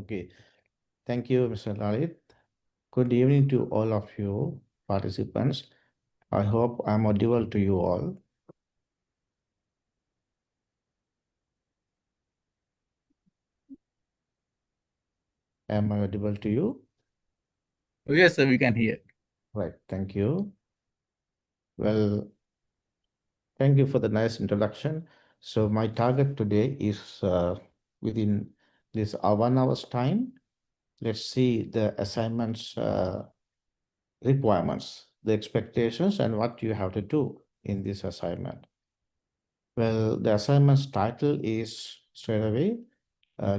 Okay. Thank you, Mr. Lalit. Good evening to all of you participants. I hope I'm audible to you all. Am I audible to you? Oh, yes, sir, we can hear. Right. Thank you. Well, thank you for the nice introduction. So my target today is within this 1 hour's time. Let's see the assignments requirements, the expectations, and what you have to do in this assignment. Well, the assignment's title is straight away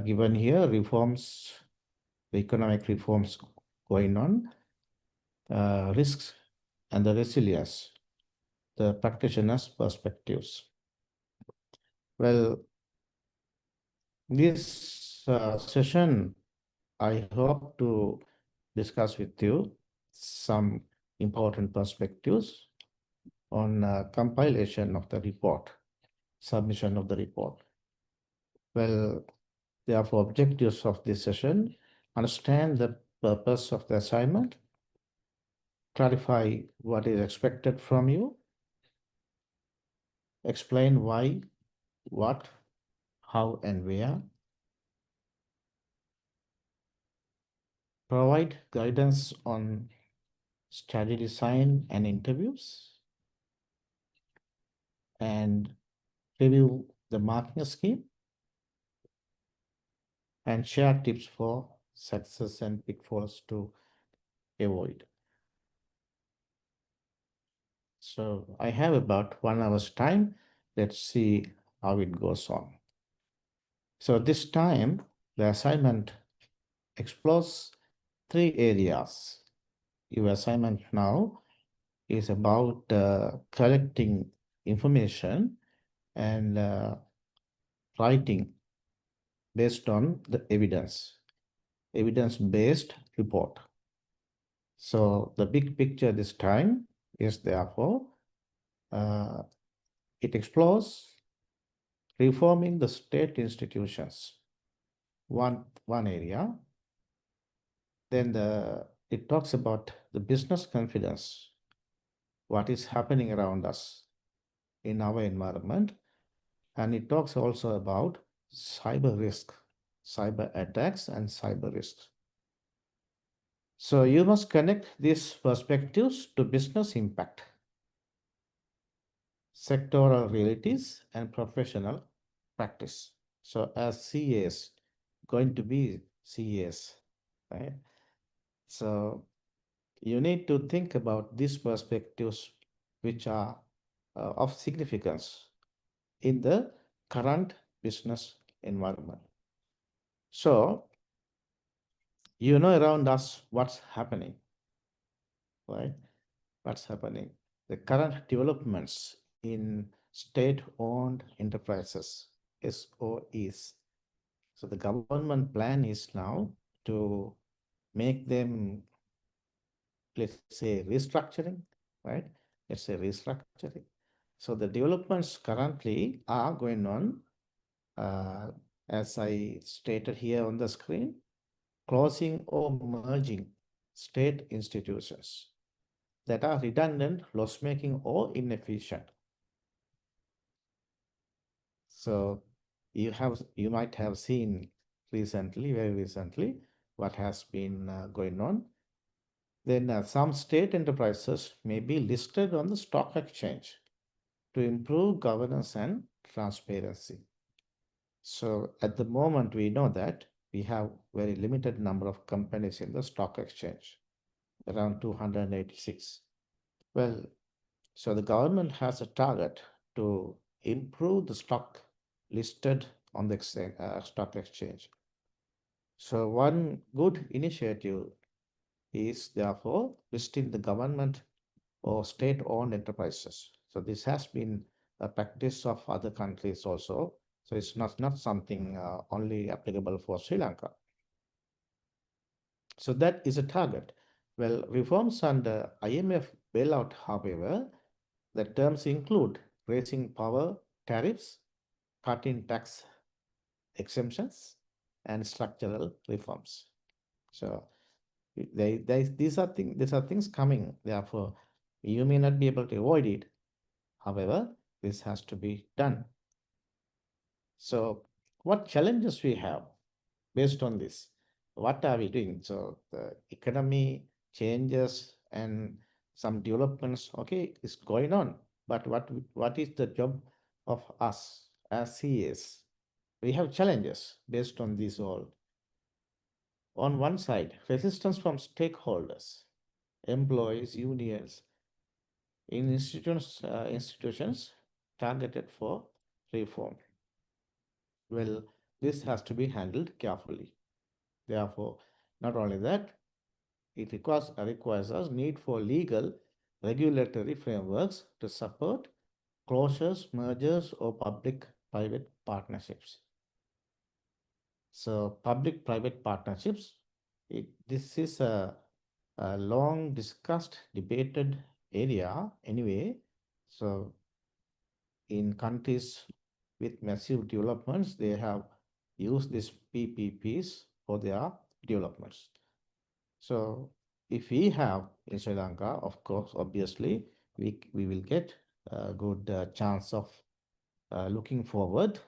given here, reforms, the economic reforms going on, risks and the resilience, the practitioner's perspectives. Well, this session, I hope to discuss with you some important perspectives on compilation of the report, submission of the report. Well, therefore, objectives of this session: understand the purpose of the assignment, clarify what is expected from you, explain why, what, how, and where, provide guidance on study design and interviews, and review the marking scheme, and share tips for success and pitfalls to avoid. So I have about 1 hour's time. Let's see how it goes on. So this time, the assignment explores 3 areas. Your assignment now is about collecting information and writing based on the evidence-based report. So the big picture this time is therefore, it explores reforming the state institutions, one area. Then it talks about the business confidence, what is happening around us in our environment. And it talks also about cyber risk, cyber attacks and cyber risks. So you must connect these perspectives to business impact, sectoral realities, and professional practice. So as CAs, going to be CAs, right? So you need to think about these perspectives which are of significance in the current business environment. So, you know around us what's happening, right? What's happening? The current developments in state-owned enterprises, SOEs. So the government plan is now to make them, let's say, restructuring, right? Let's say restructuring. So the developments currently are going on, as I stated here on the screen, closing or merging state institutions that are redundant, loss-making, or inefficient. So you might have seen recently, very recently, what has been going on. Then some state enterprises may be listed on the stock exchange to improve governance and transparency. So at the moment, we know that we have very limited number of companies in the stock exchange, around 286. Well, so the government has a target to improve the stock listed on the stock exchange. So one good initiative is therefore listing the government or state-owned enterprises. So this has been a practice of other countries also. So it's not something only applicable for Sri Lanka. So that is a target. Well, reforms under IMF bailout, however, the terms include raising power tariffs, cutting tax exemptions, and structural reforms. So these are things coming. Therefore, you may not be able to avoid it. However, this has to be done. So, what challenges we have based on this? What are we doing? So, the economy changes and some developments, okay, is going on. But what is the job of us as CAs? We have challenges based on this all. On one side, resistance from stakeholders, employees, unions, in institutions targeted for reform. Well, this has to be handled carefully. Therefore, not only that, it requires us need for legal regulatory frameworks to support closures, mergers, or public-private partnerships. So, public-private partnerships, this is a long discussed, debated area anyway. So, in countries with massive developments, they have used these PPPs for their developments. So if we have in Sri Lanka, of course, obviously, we will get a good chance of looking forward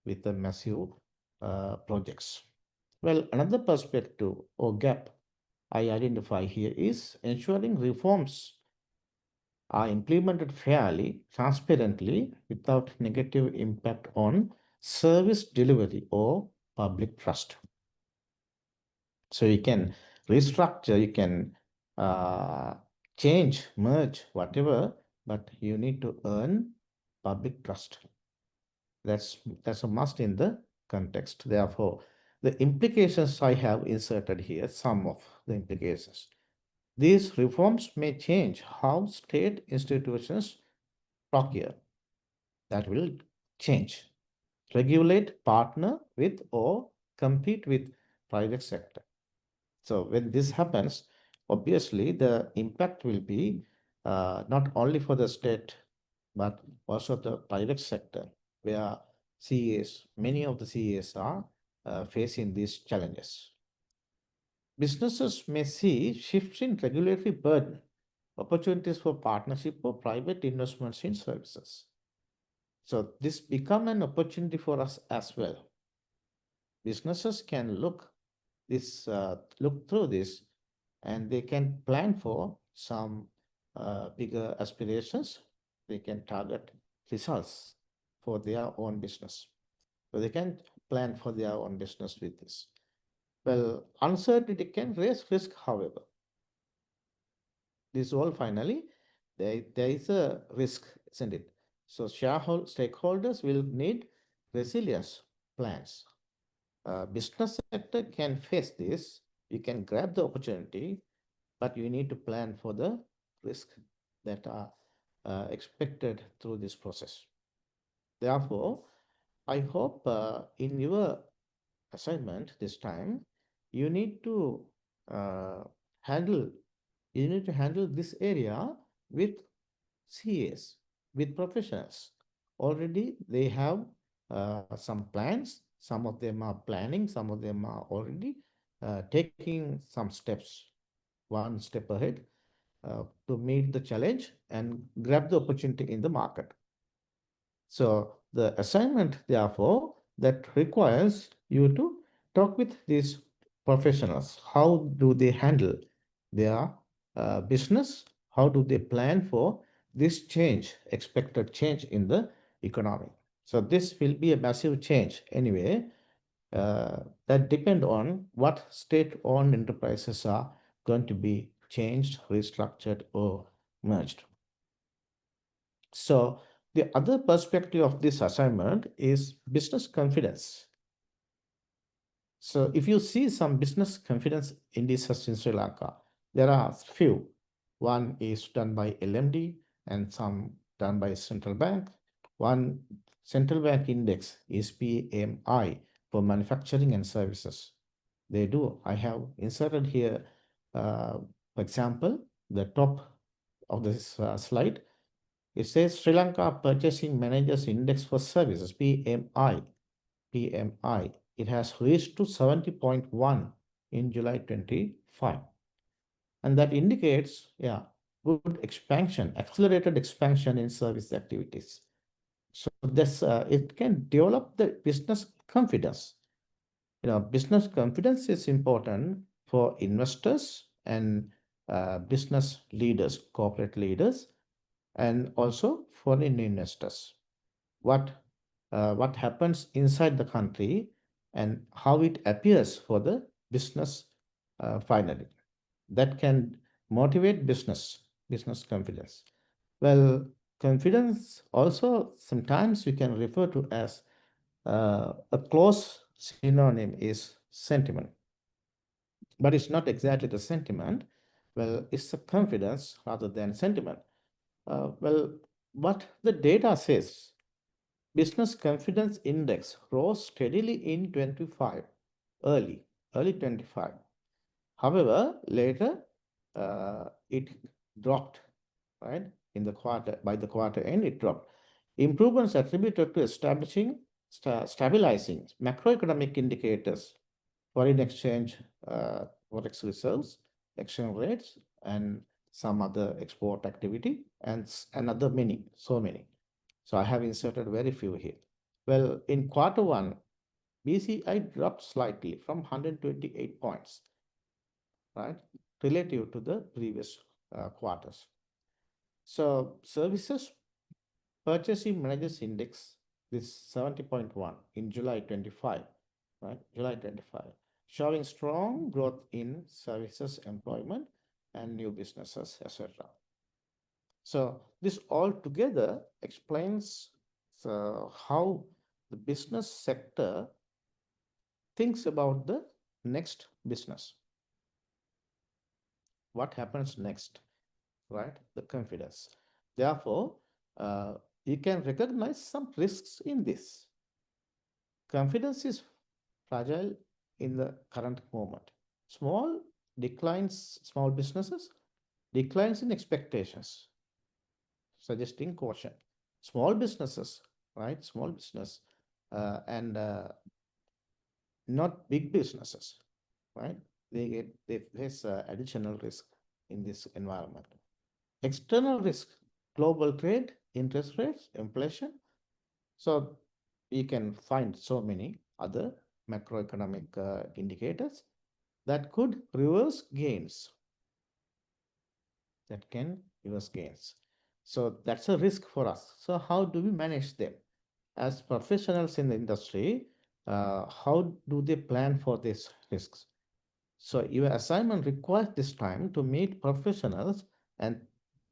with the massive projects. Well, another perspective or gap I identify here is ensuring reforms are implemented fairly, transparently, without negative impact on service delivery or public trust. So you can restructure, you can uh, change, merge, whatever, but you need to earn public trust. That's a must in the context. Therefore, the implications I have inserted here, some of the implications. These reforms may change how state institutions procure. That will change. Regulate, partner with, or compete with private sector. So when this happens, obviously the impact will be not only for the state, but also the private sector, where CAs, many of the CAs are facing these challenges. Businesses may see shifts in regulatory burden, opportunities for partnership or private investments in services. So this become an opportunity for us as well. Businesses can look through this, and they can plan for some bigger aspirations. They can target results for their own business. So they can plan for their own business with this. Well, uncertainty can raise risk, however. This all finally, there is a risk, isn't it? So stakeholders will need resilience plans. Business sector can face this. You can grab the opportunity, but you need to plan for the risk that are expected through this process. Therefore, I hope in your assignment this time, you need to uh, handle this area with CAs, with professionals. Already they have some plans. Some of them are planning. Some of them are already taking some steps, one step ahead to meet the challenge and grab the opportunity in the market. So the assignment, therefore, that requires you to talk with these professionals. How do they handle their business? How do they plan for this change, expected change in the economy? So this will be a massive change anyway. That depend on what state-owned enterprises are going to be changed, restructured, or merged. So the other perspective of this assignment is business confidence. So if you see some business confidence indices in Sri Lanka, there are few. One is done by LMD and some done by central bank. One central bank index is PMI for manufacturing and services. They do. I have inserted here, for example, the top of this slide. It says Sri Lanka Purchasing Managers Index for Services, PMI. PMI. It has reached to 70.1 in July 25. And that indicates, yeah, good expansion, accelerated expansion in service activities. So this it can develop the business confidence. Business confidence is important for investors and business leaders, corporate leaders, and also foreign investors. What what happens inside the country and how it appears for the business finally. That can motivate business confidence. Well, confidence also sometimes we can refer to as a close synonym is sentiment, but it's not exactly the sentiment. Well, it's a confidence rather than sentiment. Well, what the data says, business confidence index rose steadily in 25, early, early 25. However, later it dropped, right? In the quarter, by the quarter end, it dropped. Improvements attributed to establishing, stabilizing macroeconomic indicators, foreign exchange, forex reserves, exchange rates, and some other export activity, and another many, so many. So I have inserted very few here. Well, in quarter one, BCI dropped slightly from 128 points, right, relative to the previous quarters. So services purchasing managers index is 70.1 in July 25, right? July 25, showing strong growth in services employment and new businesses, etc. So this all together explains how the business sector thinks about the next business. What happens next, right? The confidence. Therefore, you can recognize some risks in this. Confidence is fragile in the current moment. Small declines, small businesses, declines in expectations, suggesting caution. Small businesses, right? Small business and not big businesses, right? They face additional risk in this environment. External risk, global trade, interest rates, inflation. So you can find so many other macroeconomic indicators that could reverse gains, that can reverse gains. So that's a risk for us. So how do we manage them? As professionals in the industry, how do they plan for these risks? So your assignment requires this time to meet professionals and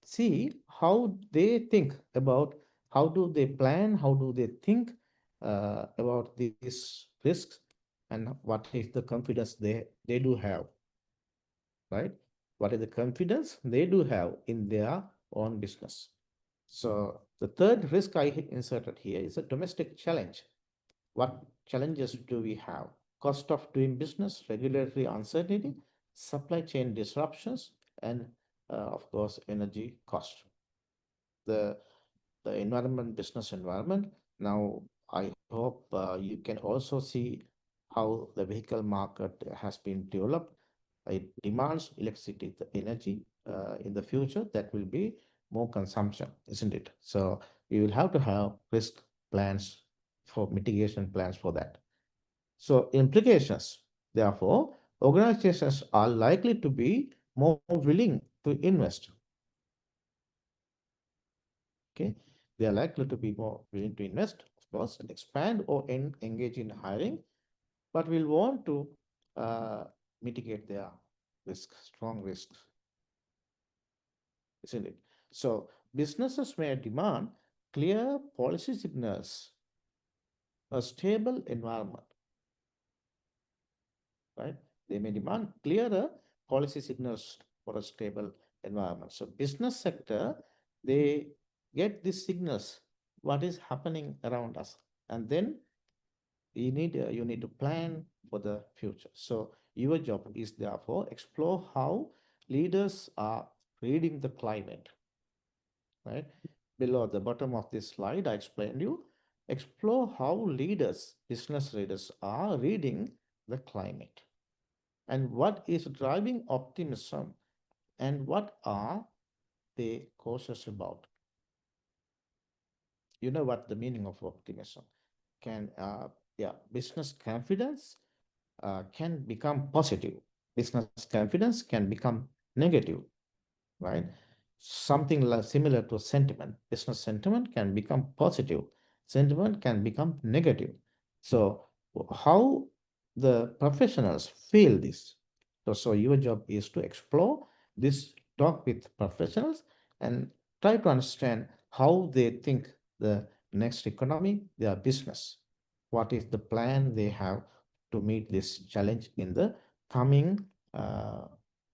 see how they think about, how do they plan, how do they think about these risks, and what is the confidence they do have, right? What is the confidence they do have in their own business? So the third risk I inserted here is a domestic challenge. What challenges do we have? Cost of doing business, regulatory uncertainty, supply chain disruptions, and of course, energy cost. The, the environment, business environment. Now, I hope you can also see how the vehicle market has been developed. It demands electricity, the energy in the future that will be more consumption, isn't it? So we will have to have risk plans for mitigation plans for that. So implications, therefore, organizations are likely to be more willing to invest. Okay, they are likely to be more willing to invest, of course, and expand or engage in hiring, but will want to uh, mitigate their risk, strong risks, isn't it? So businesses may demand clear policy signals, a stable environment, right? They may demand clearer policy signals for a stable environment. So business sector, they get these signals, what is happening around us, and then you need to plan for the future. So your job is therefore explore how leaders are reading the climate, right? Below the bottom of this slide, I explained you Explore how leaders, business leaders, are reading the climate and what is driving optimism and what are they cautious about. You know what the meaning of optimism can, yeah, business confidence can become positive. Business confidence can become negative, right? Something like similar to sentiment. Business sentiment can become positive, sentiment can become negative. So, how the professionals feel this? So your job is to explore this, talk with professionals, and try to understand how they think the next economy, their business. What is the plan they have to meet this challenge in the coming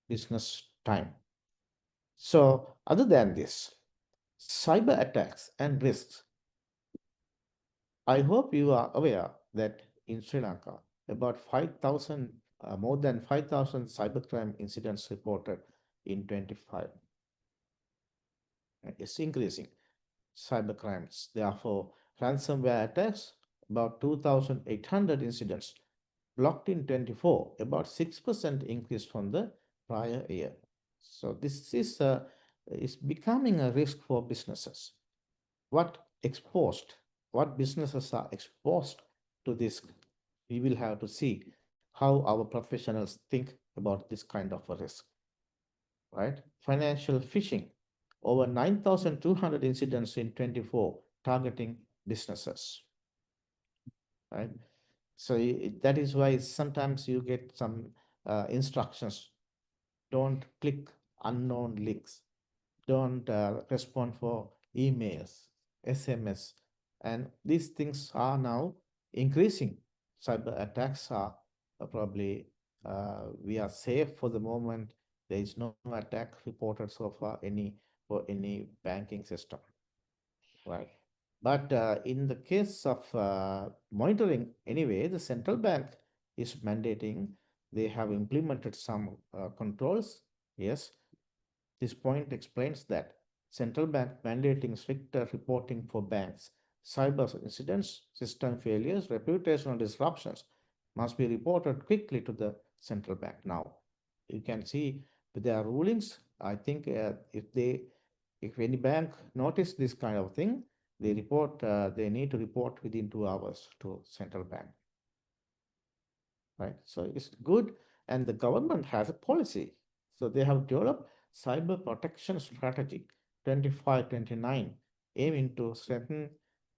business time? So, other than this, cyber attacks and risks, I hope you are aware that in Sri Lanka, about 5,000, more than 5,000 cybercrime incidents reported in 25. It's increasing cybercrimes. Therefore, ransomware attacks, about 2,800 incidents, blocked in 24, about 6% increase from the prior year. So this is becoming a risk for businesses. What exposed, what businesses are exposed to this, we will have to see how our professionals think about this kind of a risk, right? Financial phishing, over 9,200 incidents in 24 targeting businesses, right? So that is why sometimes you get some instructions: don't click unknown links, don't respond for emails, SMS, and these things are now increasing. Cyber attacks are probably, we are safe for the moment. There is no attack reported so far any for any banking system, right? But in the case of monitoring, anyway, the central bank is mandating. They have implemented some controls. Yes, this point explains that central bank mandating stricter reporting for banks, cyber incidents, system failures, reputational disruptions must be reported quickly to the central bank. Now, you can see with their rulings. I think if any bank notice this kind of thing, they report. They need to report within 2 hours to central bank, right? So it's good, and the government has a policy. So they have developed cyber protection strategy 25-29, aiming to strengthen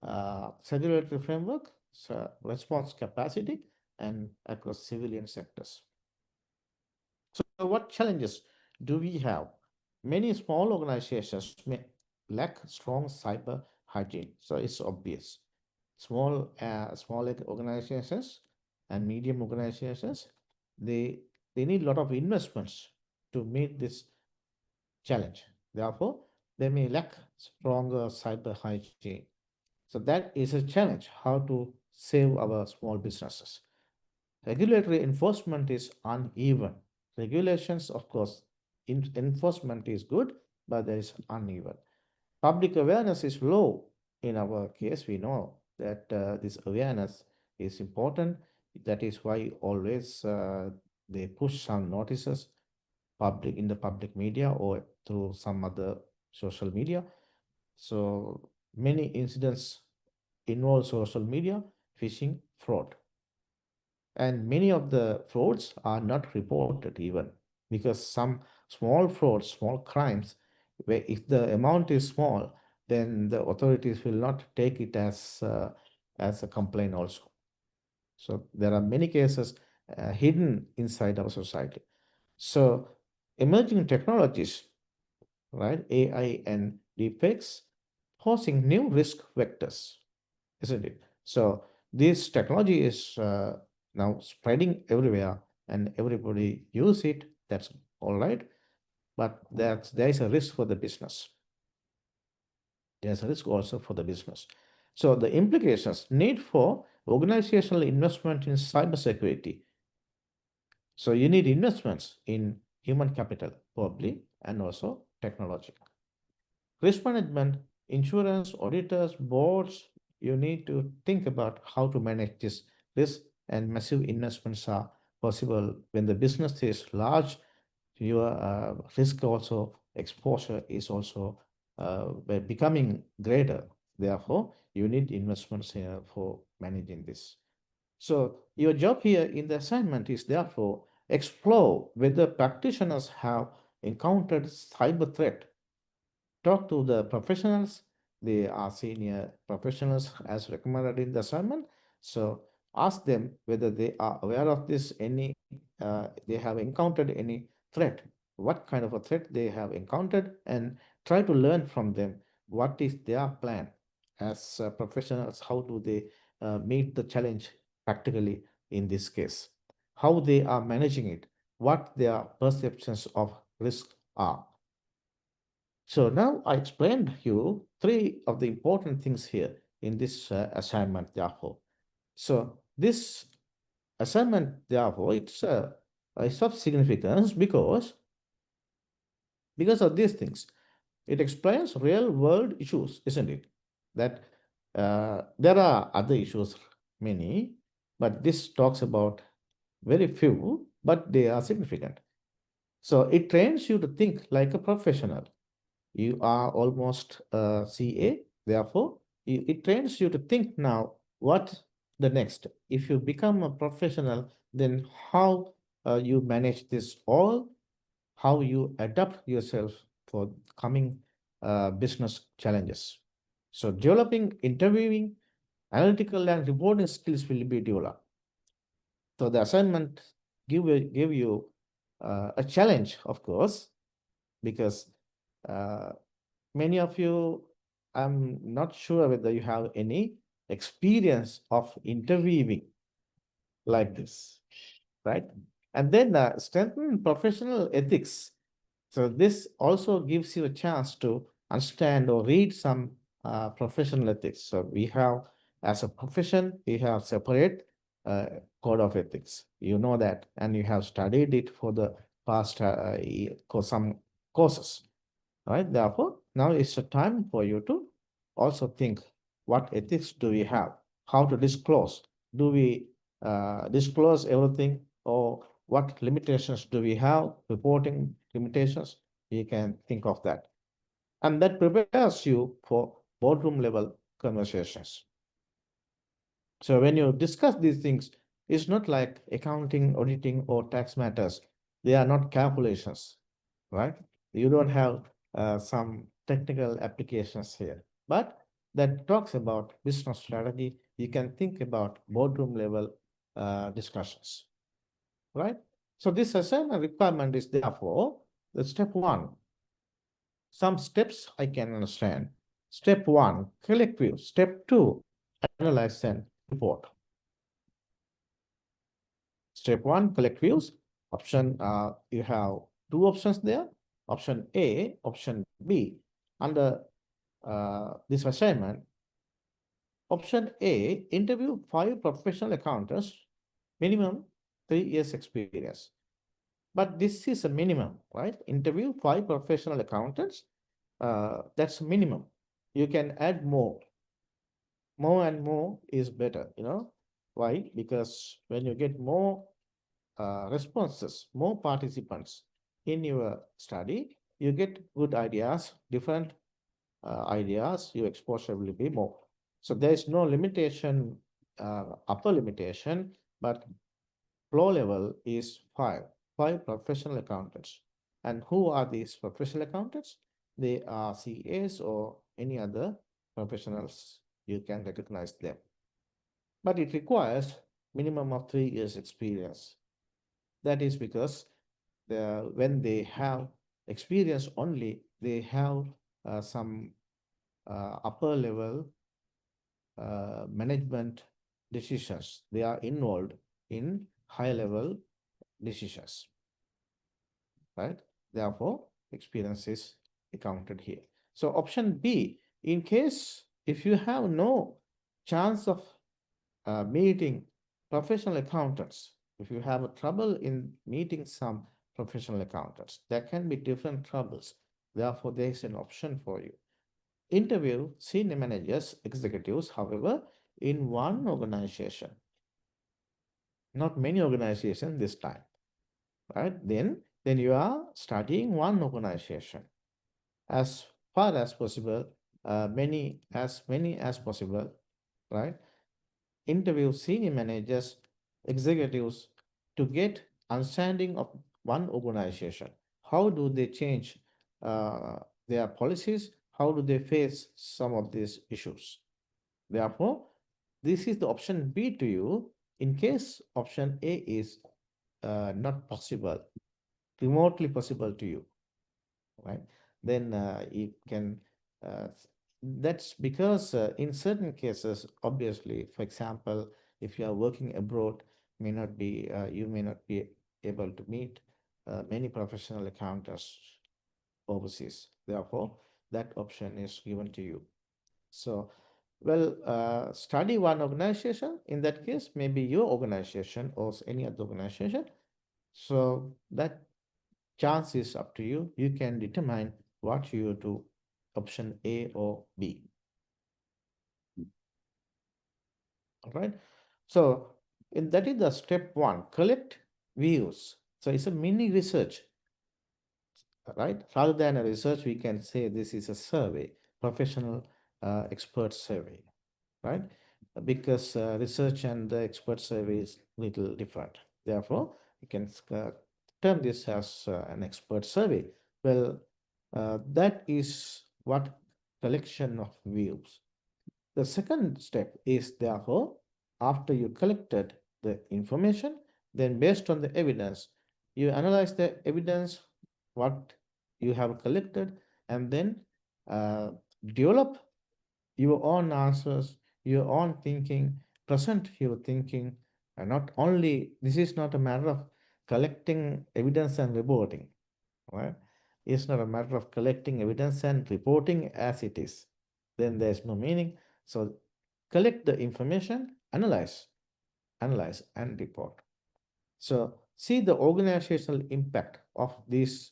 regulatory framework, so response capacity, and across civilian sectors. So what challenges do we have? Many small organizations may lack strong cyber hygiene. So it's obvious. Small organizations and medium organizations, they need a lot of investments to meet this challenge. Therefore, they may lack stronger cyber hygiene. So that is a challenge, how to save our small businesses. Regulatory enforcement is uneven. Regulations, of course, enforcement is good, but there is uneven. Public awareness is low. In our case, we know that this awareness is important. That is why always they push some notices public in the public media or through some other social media. So many incidents involve social media, phishing, fraud. And many of the frauds are not reported even, because some small frauds, small crimes, where if the amount is small, then the authorities will not take it as a complaint also. So there are many cases hidden inside our society. So emerging technologies, right, AI and deepfakes, posing new risk vectors, isn't it? So this technology is now spreading everywhere, and everybody use it. That's all right, but there is a risk for the business. There's a risk also for the business. So the implications: need for organizational investment in cybersecurity. So you need investments in human capital, probably, and also technology. Risk management, insurance, auditors, boards, you need to think about how to manage this risk, and massive investments are possible when the business is large. Your risk also exposure is also becoming greater. Therefore, you need investments here for managing this. So your job here in the assignment is therefore explore whether practitioners have encountered cyber threat. Talk to the professionals. They are senior professionals as recommended in the assignment. So ask them whether they are aware of this, they have encountered any threat, what kind of a threat they have encountered, and try to learn from them what is their plan as professionals, how do they meet the challenge practically in this case, how they are managing it, what their perceptions of risk are. So now I explained you three of the important things here in this assignment, therefore. So this assignment, therefore, it's of significance because of these things. It explains real world issues, isn't it? That there are other issues, many, but this talks about very few, but they are significant. So it trains you to think like a professional. You are almost a CA. Therefore, it trains you to think now what the next. If you become a professional, then how you manage this all, how you adapt yourself for coming business challenges. So developing interviewing, analytical and reporting skills will be developed. So the assignment give you a challenge, of course, because uh, many of you, I'm not sure whether you have any experience of interviewing like this, right? And then strengthen professional ethics. So this also gives you a chance to understand or read some professional ethics. So we have, as a profession, we have separate uh, code of ethics. You know that, and you have studied it for the past some courses. Right? Therefore, now it's a time for you to also think what ethics do we have? How to disclose? Do we disclose everything, or what limitations do we have? Reporting limitations, you can think of that. And that prepares you for boardroom level conversations. So when you discuss these things, it's not like accounting, auditing, or tax matters. They are not calculations, right? You don't have some technical applications here, but that talks about business strategy. You can think about boardroom level discussions, right? So this assignment requirement is therefore the step one. Some steps I can understand. Step one, collect view. Step two, analyze and report. Step one, collect views. Option, you have two options there. Option A, option B. Under this assignment, option A, interview 5 professional accountants, minimum 3 years experience. But this is a minimum, right? Interview 5 professional accountants, that's minimum. You can add more. More and more is better, you know. Why? Because when you get more responses, more participants in your study, you get good ideas, different ideas, your exposure will be more. So there is no limitation, upper limitation, but floor level is five professional accountants. And who are these professional accountants? They are CAs or any other professionals. You can recognize them. But it requires minimum of 3 years experience. That is because when they have experience only, they have some upper level management decisions. They are involved in high level decisions, right? Therefore, experience is accounted here. So option B, in case if you have no chance of meeting professional accountants, if you have a trouble in meeting some professional accountants, there can be different troubles. Therefore, there is an option for you. Interview senior managers, executives, however, in one organization, not many organizations this time, right? Then you are studying one organization as far as possible, many as possible, right? Interview senior managers, executives to get understanding of one organization. How do they change uh, their policies? How do they face some of these issues? Therefore, this is the option B to you in case option A is not possible, remotely possible to you, right? Then you can. Uh, that's because in certain cases, obviously, for example, if you are working abroad, you may not be able to meet many professional accountants overseas. Therefore, that option is given to you. So, well, study one organization. In that case, maybe your organization or any other organization. So that chance is up to you. You can determine what you do, option A or B. All right. So that is the step one. Collect views. So it's a mini research, right? Rather than a research, we can say this is a survey, professional expert survey, right? Because research and the expert survey is little different. Therefore, you can term this as an expert survey. Well, that is what collection of views. The second step is therefore, after you collected the information, then based on the evidence, you analyze the evidence, what you have collected, and then uh, develop your own answers, your own thinking, present your thinking, and not only this is not a matter of collecting evidence and reporting, right? It's not a matter of collecting evidence and reporting as it is. Then there's no meaning. So collect the information, analyze and report. So see the organizational impact of these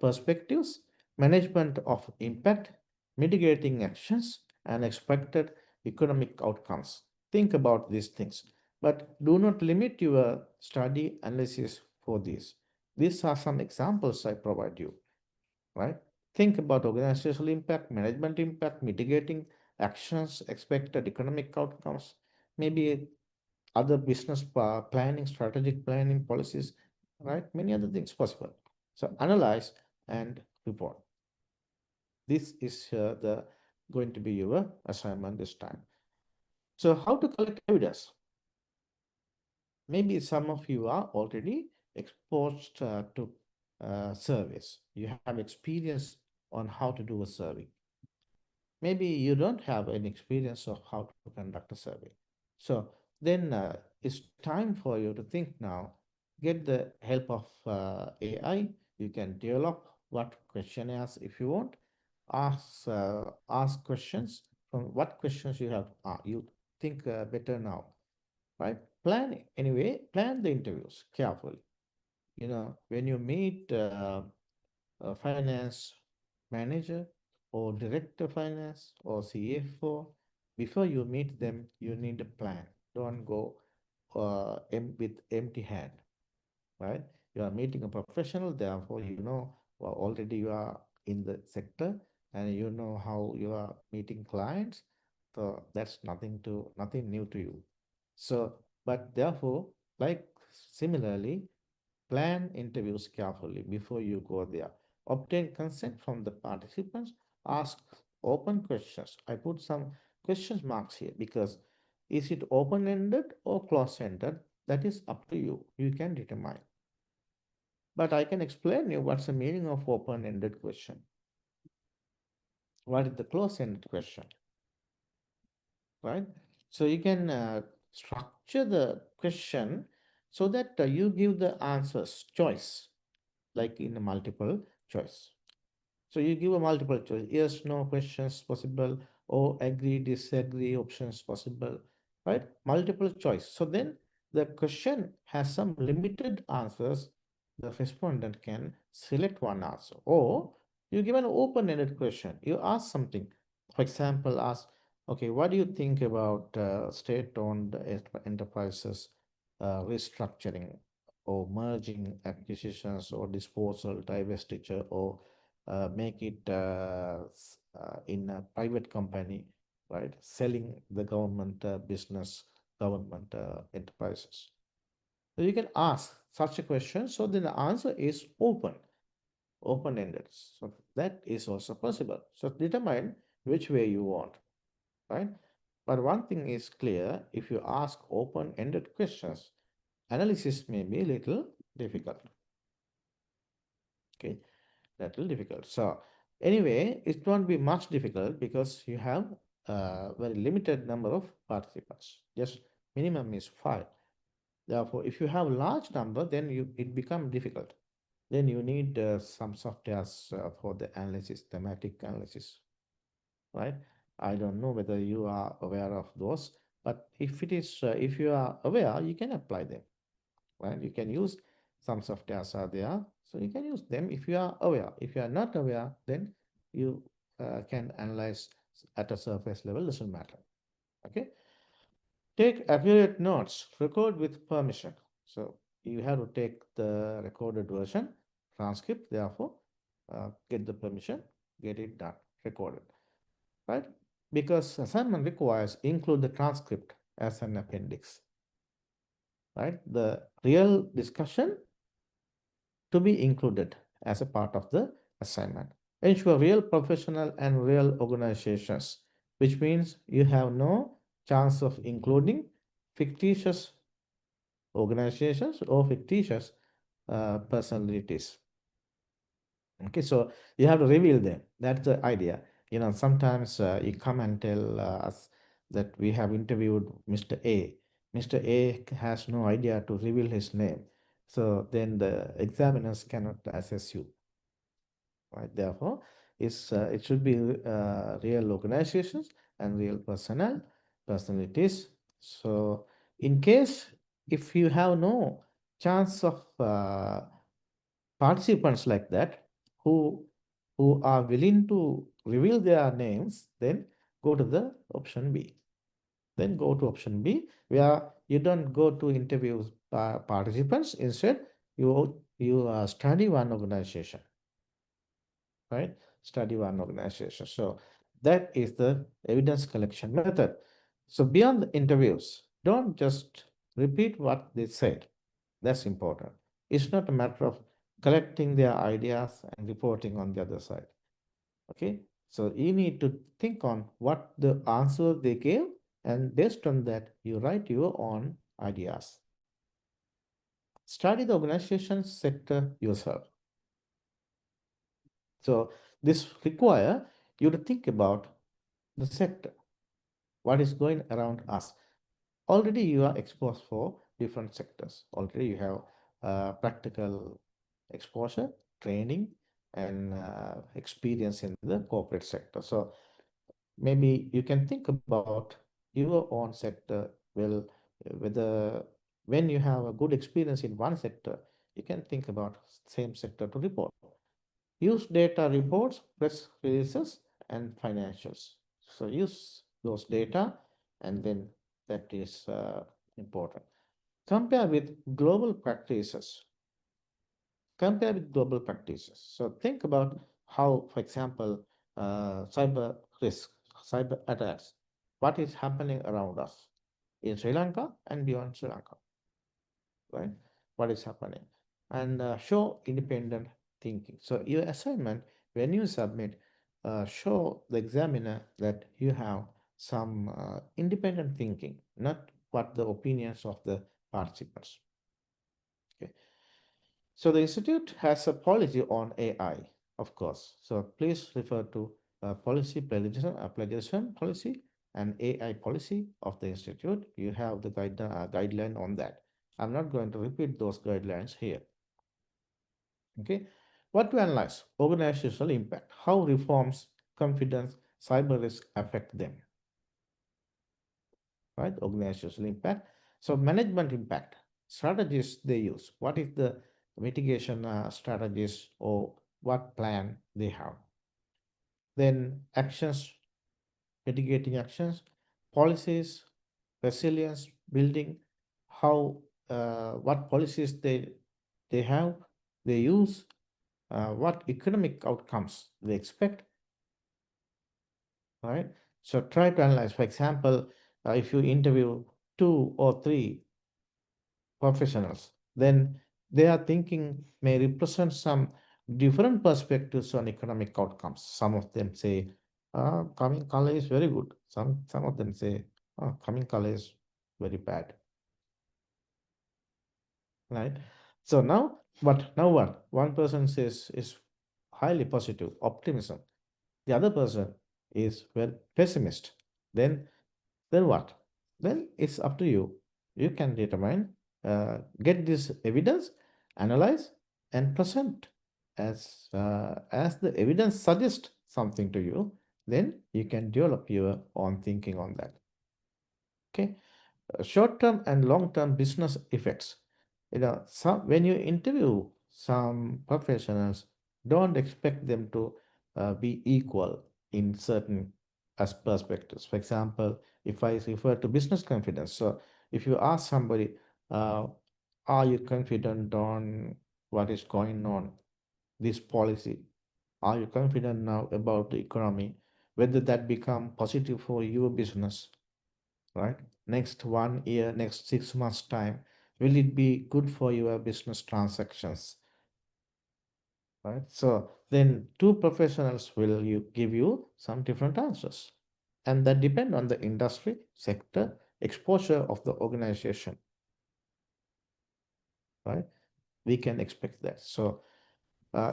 perspectives, management of impact, mitigating actions, and expected economic outcomes. Think about these things, but do not limit your study analysis for these. These are some examples I provide you, right? Think about organizational impact, management impact, mitigating actions, expected economic outcomes, maybe other business planning, strategic planning policies, right? Many other things possible. So analyze and report. This is the going to be your assignment this time. So how to collect evidence? Maybe some of you are already exposed to surveys. You have experience on how to do a survey. Maybe you don't have any experience of how to conduct a survey. So then it's time for you to think now, get the help of AI. You can develop what questionnaires if you want. Ask questions from what questions you have. You think better now, right? Plan the interviews carefully. When you meet a finance manager or director of finance or CFO, before you meet them, you need a plan. Don't go with empty hand, right? You are meeting a professional, therefore you know, well, already you are in the sector and you know how you are meeting clients. So that's nothing new to you. So, but therefore, like similarly, plan interviews carefully before you go there. Obtain consent from the participants. Ask open questions. I put some questions marks here because is it open-ended or close-ended? That is up to you. You can determine. But I can explain you what's the meaning of open-ended question. What is the close-ended question, right? So you can structure the question so that you give the answers choice, like in a multiple choice. So you give a multiple choice, yes, no questions possible, or agree, disagree options possible, right? Multiple choice. So then the question has some limited answers. The respondent can select one answer, or you give an open-ended question. You ask something. For example, ask, okay, what do you think about state-owned enterprises restructuring or merging acquisitions or disposal, divestiture, or make it in a private company, right? Selling the government business, government enterprises. So you can ask such a question. So then the answer is open-ended. So that is also possible. So determine which way you want, right? But one thing is clear, if you ask open-ended questions, analysis may be a little difficult. Okay, little difficult. So anyway, it won't be much difficult because you have a very limited number of participants. Just minimum is 5. Therefore, if you have a large number, then it becomes difficult. Then you need some softwares for the analysis, thematic analysis, right? I don't know whether you are aware of those, but if you are aware, you can apply them, right? You can use some softwares are there, so you can use them if you are aware. If you are not aware, then you can analyze at a surface level, doesn't matter. Okay. Take accurate notes, record with permission. So you have to take the recorded version, transcript, therefore, get the permission, get it done, recorded, right? Because assignment requires include the transcript as an appendix, right? The real discussion to be included as a part of the assignment. Ensure real professional and real organizations, which means you have no chance of including fictitious organizations or fictitious personalities. Okay, so you have to reveal them. That's the idea. Sometimes you come and tell us that we have interviewed Mr. A. Mr. A has no idea to reveal his name. So then the examiners cannot assess you, right? Therefore, it should be real organizations and real personalities. So in case if you have no chance of participants like that who are willing to reveal their names, then go to the option B. Then go to option B, where you don't go to interview participants. Instead, you study one organization, right? Study one organization. So that is the evidence collection method. So beyond the interviews, don't just repeat what they said. That's important. It's not a matter of collecting their ideas and reporting on the other side. Okay. So you need to think on what the answer they gave, and based on that, you write your own ideas. Study the organization sector yourself. So this require you to think about the sector, what is going around us. Already you are exposed for different sectors. Already you have practical exposure, training, and experience in the corporate sector. So maybe you can think about your own sector. Well, whether when you have a good experience in one sector, you can think about same sector to report. Use data reports, press releases, and financials. So use those data, and then that is important. Compare with global practices. Compare with global practices. So think about how, for example, cyber risk, cyber attacks, what is happening around us in Sri Lanka and beyond Sri Lanka, right? What is happening? And show independent thinking. So your assignment, when you submit, show the examiner that you have some independent thinking, not what the opinions of the participants. Okay. So the institute has a policy on AI, of course. So please refer to policy plagiarism policy and AI policy of the institute. You have the guideline on that. I'm not going to repeat those guidelines here. Okay. What to analyze? Organizational impact. How reforms, confidence, cyber risk affect them. Right? Organizational impact. So management impact. Strategies they use. What is the mitigation strategies or what plan they have? Then actions mitigating actions, policies, resilience building, how what policies they have, they use, what economic outcomes they expect, right? So try to analyze. For example, if you interview two or three professionals, then their thinking may represent some different perspectives on economic outcomes. Some of them say, coming color is very good. Some of them say, coming color is very bad, right? So now what? One person says is highly positive, optimism. The other person is very pessimist. Then then what? Then it's up to you. You can determine, get this evidence, analyze, and present as the evidence suggests something to you. Then you can develop your own thinking on that. Okay, short-term and long-term business effects. Some when you interview some professionals, don't expect them to be equal in certain as perspectives. For example, if I refer to business confidence, so if you ask somebody, uh, are you confident on what is going on, this policy? Are you confident now about the economy, whether that become positive for your business? Right? Next 1 year, next 6 months' time, will it be good for your business transactions? Right? So then two professionals will you give you some different answers. And that depend on the industry, sector, exposure of the organization, right? We can expect that. So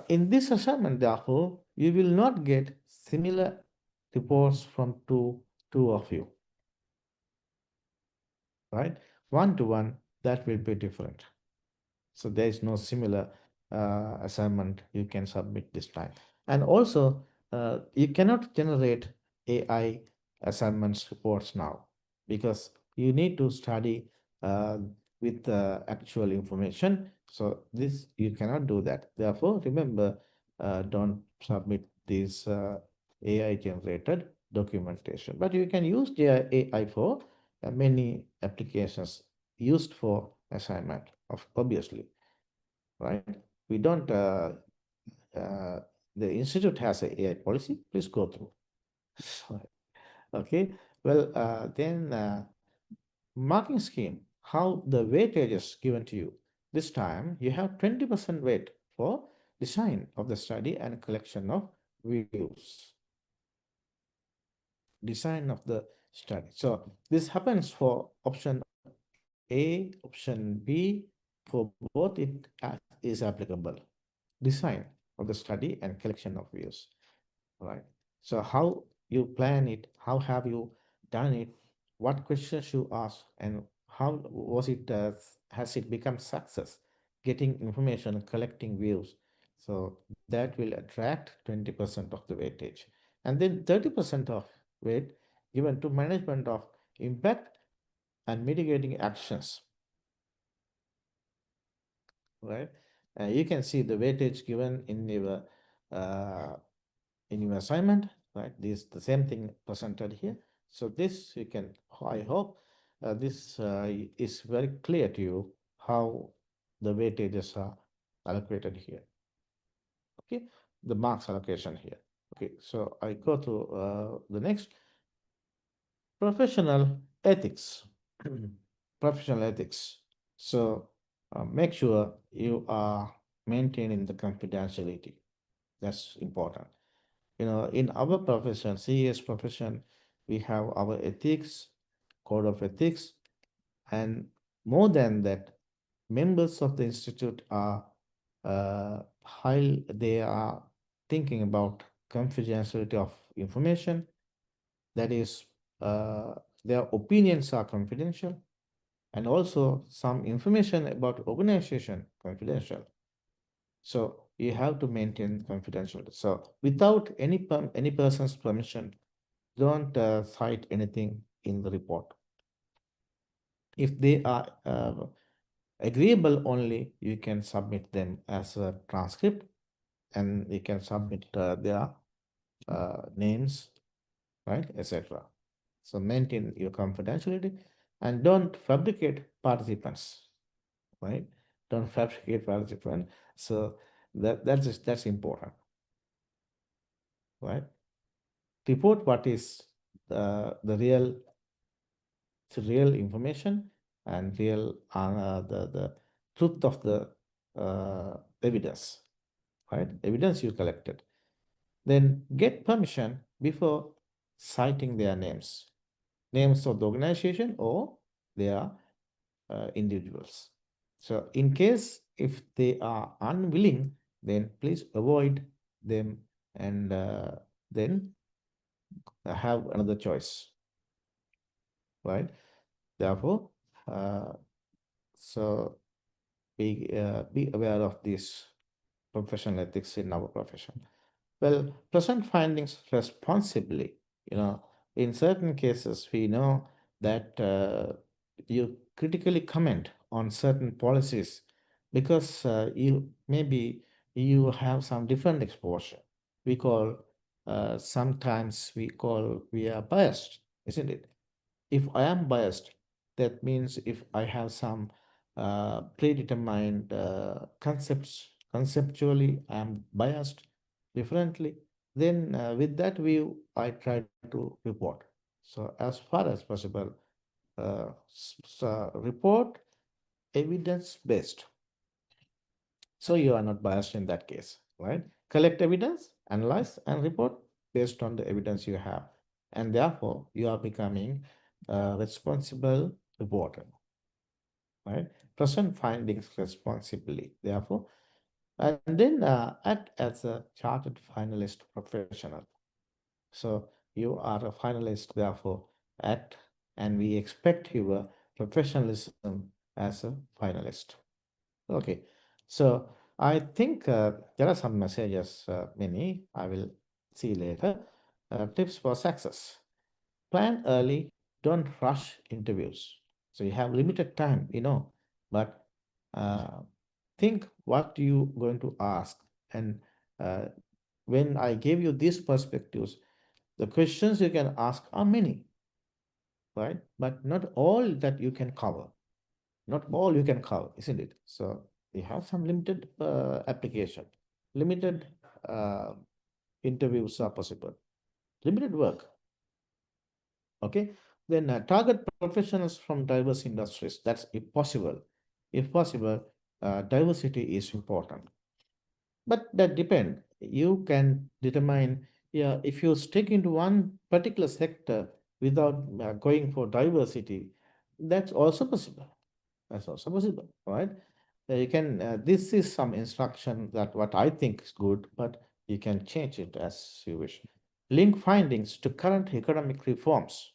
in this assignment, therefore, you will not get similar reports from two of you, right? One to one, that will be different. So there is no similar assignment you can submit this time. And also, you cannot generate AI assignments reports now because you need to study uh, with actual information. So this you cannot do that. Therefore, remember, don't submit this AI generated documentation. But you can use the AI for many applications used for assignment, of obviously, right? We don't. Uh, the institute has a AI policy. Please go through. Okay. Well, then marking scheme. How the weightage is given to you. This time you have 20% weight for design of the study and collection of views. Design of the study. So this happens for option A, option B. For both, it is applicable. Design of the study and collection of views, right? So how you plan it, how have you done it, what questions you ask, and how was it, has it become success, getting information, collecting views. So that will attract 20% of the weightage. And then 30% of weight given to management of impact and mitigating actions, right? You can see the weightage given uh, in your assignment, right? This the same thing presented here. So this you can, I hope this is very clear to you how the weightages are allocated here. Okay, the marks allocation here. Okay, so I go to the next, professional ethics. Professional ethics. So make sure you are maintaining the confidentiality. That's important. In our profession, CES profession, we have our ethics, code of ethics, and more than that, members of the institute are they are thinking about confidentiality of information. That is, their opinions are confidential, and also some information about organization confidential. So you have to maintain confidentiality. So without any person's permission, don't cite anything in the report. If they are agreeable only, you can submit them as a transcript, and you can submit their names, right, etc. So maintain your confidentiality and don't fabricate participants, right? Don't fabricate participants. So that's important, right? Report what is the real information and real the truth of the evidence, right? Evidence you collected. Then get permission before citing their names of the organization or their individuals. So, in case if they are unwilling, then please avoid them and then have another choice, right? Therefore, uh, so be aware of this professional ethics in our profession. Well, present findings responsibly. You know, in certain cases, we know that you critically comment on certain policies because you maybe you have some different exposure. We call sometimes we are biased, isn't it? If I am biased, that means if I have some predetermined conceptually, I am biased differently, then with that view, I try to report. So, as far as possible, report evidence based. So, you are not biased in that case, right? Collect evidence, analyze, and report based on the evidence you have. And therefore, you are becoming a responsible reporter, right? Present findings responsibly, therefore, and then act as a chartered finalist professional. So you are a finalist, therefore, act, and we expect your professionalism as a finalist. Okay, so I think there are some messages, many I will see later. Tips for success. Plan early, don't rush interviews. So you have limited time, but uh, think what you going to ask. And uh, when I gave you these perspectives, the questions you can ask are many, right? But not all that you can cover. Not all you can cover, isn't it? So we have some limited application, limited uh, interviews are possible, limited work. Okay, then target professionals from diverse industries. That's if possible. If possible, diversity is important. But that depend. You can determine, yeah, if you stick into one particular sector without going for diversity, that's also possible. That's also possible, right? You can. This is some instruction that what I think is good, but you can change it as you wish. Link findings to current economic reforms.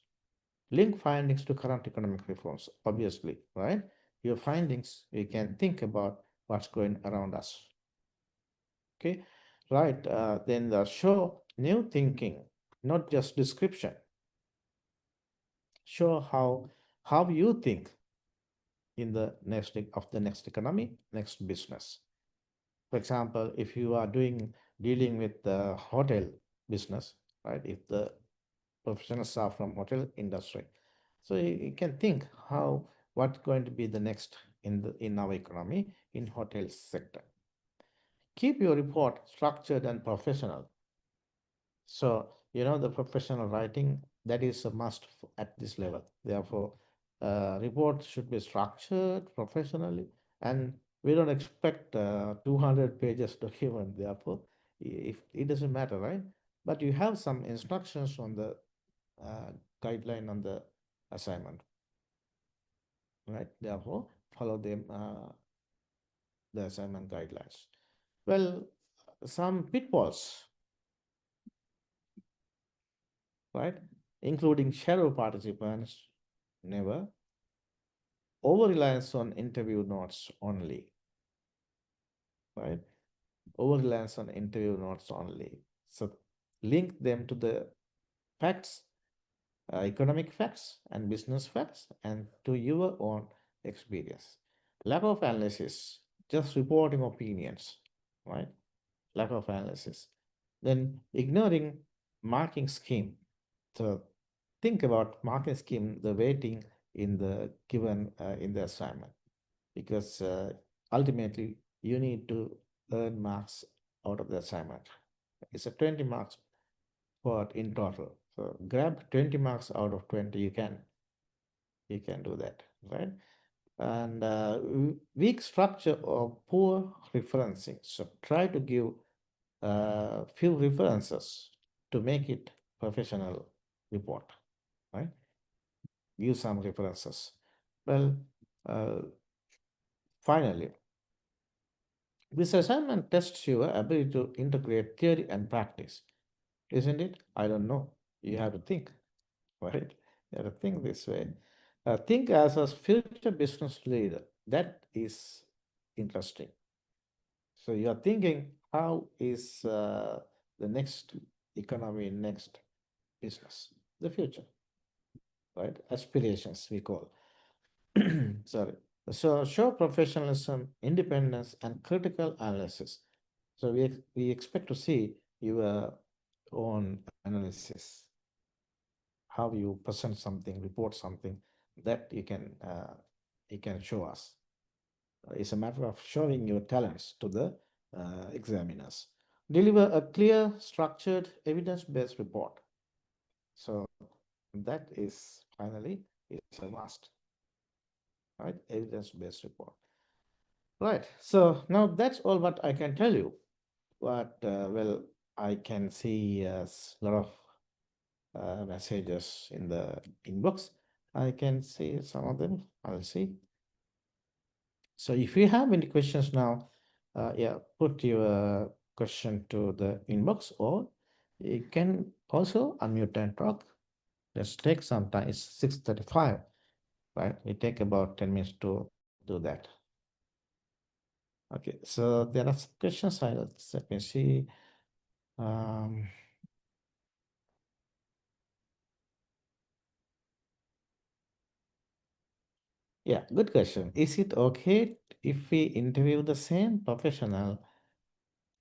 Link findings to current economic reforms, obviously, right? Your findings, you can think about what's going around us. Okay, right. Then the show new thinking, not just description. Show how you think in the next economy, next business. For example, if you are dealing with the hotel business, right? If the professionals are from hotel industry, so you can think how what's going to be the next in our economy in hotel sector. Keep your report structured and professional. So, the professional writing, that is a must at this level. Therefore, reports should be structured professionally, and we don't expect 200 pages document. Therefore, if it doesn't matter, right? But you have some instructions on the uh, guideline on the assignment, right? Therefore, follow them the assignment guidelines. Well, some pitfalls, right? Including shadow participants, never. Over reliance on interview notes only, right? Over reliance on interview notes only. So link them to the facts, economic facts and business facts, and to your own experience. Lack of analysis, just reporting opinions, right? Lack of analysis. Then ignoring marking scheme. So think about marking scheme, the weighting in the given in the assignment, because ultimately you need to earn marks out of the assignment. It's a 20 marks for in total. So grab 20 marks out of 20. You can do that, right? And weak structure or poor referencing. So try to give few references to make it professional report, right? Give some references. Well, uh, finally, this assignment tests your ability to integrate theory and practice, isn't it? I don't know. You have to think, right? You have to think this way. Think as a future business leader. That is interesting. So you are thinking, how is the next economy, next business, the future, right? Aspirations, we call. Sorry. So show professionalism, independence, and critical analysis. So we expect to see your own analysis, how you present something, report something that you can show us. It's a matter of showing your talents to the examiners. Deliver a clear, structured, evidence-based report. So that is finally is a must, right? Evidence-based report. Right. So now that's all what I can tell you. But well, I can see a lot of messages in the inbox. I can see some of them. I'll see. So if you have any questions now, yeah, put your question to the inbox, or you can also unmute and talk. Let's take some time. It's 6:35, right? We take about 10 minutes to do that. Okay, so there are some questions. Let me see. Um, yeah, good question. Is it okay if we interview the same professional?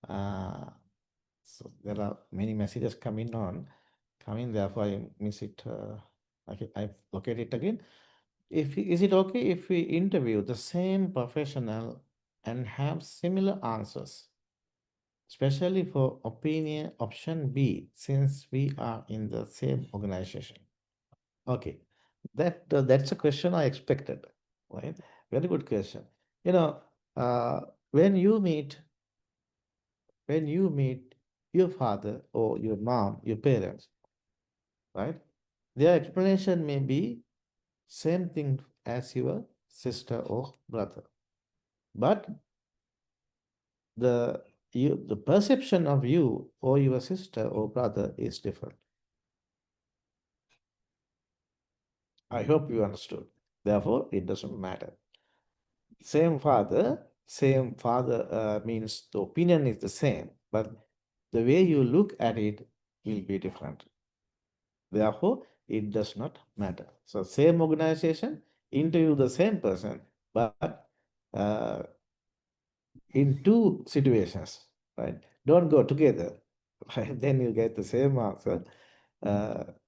Uh, so there are many messages coming. Therefore, I miss it. Okay, I locate it again. Is it okay if we interview the same professional and have similar answers, especially for opinion option B, since we are in the same organization? Okay, that's a question I expected, right? Very good question. You know, uh, when you meet when you meet your father or your mom, your parents, right? Their explanation may be same thing as your sister or brother, but the perception of you or your sister or brother is different. I hope you understood. Therefore, it doesn't matter. Same father means the opinion is the same, but the way you look at it will be different. Therefore, it does not matter. So, same organization, interview the same person, but uh, in two situations, right? Don't go together, right? Then you get the same answer.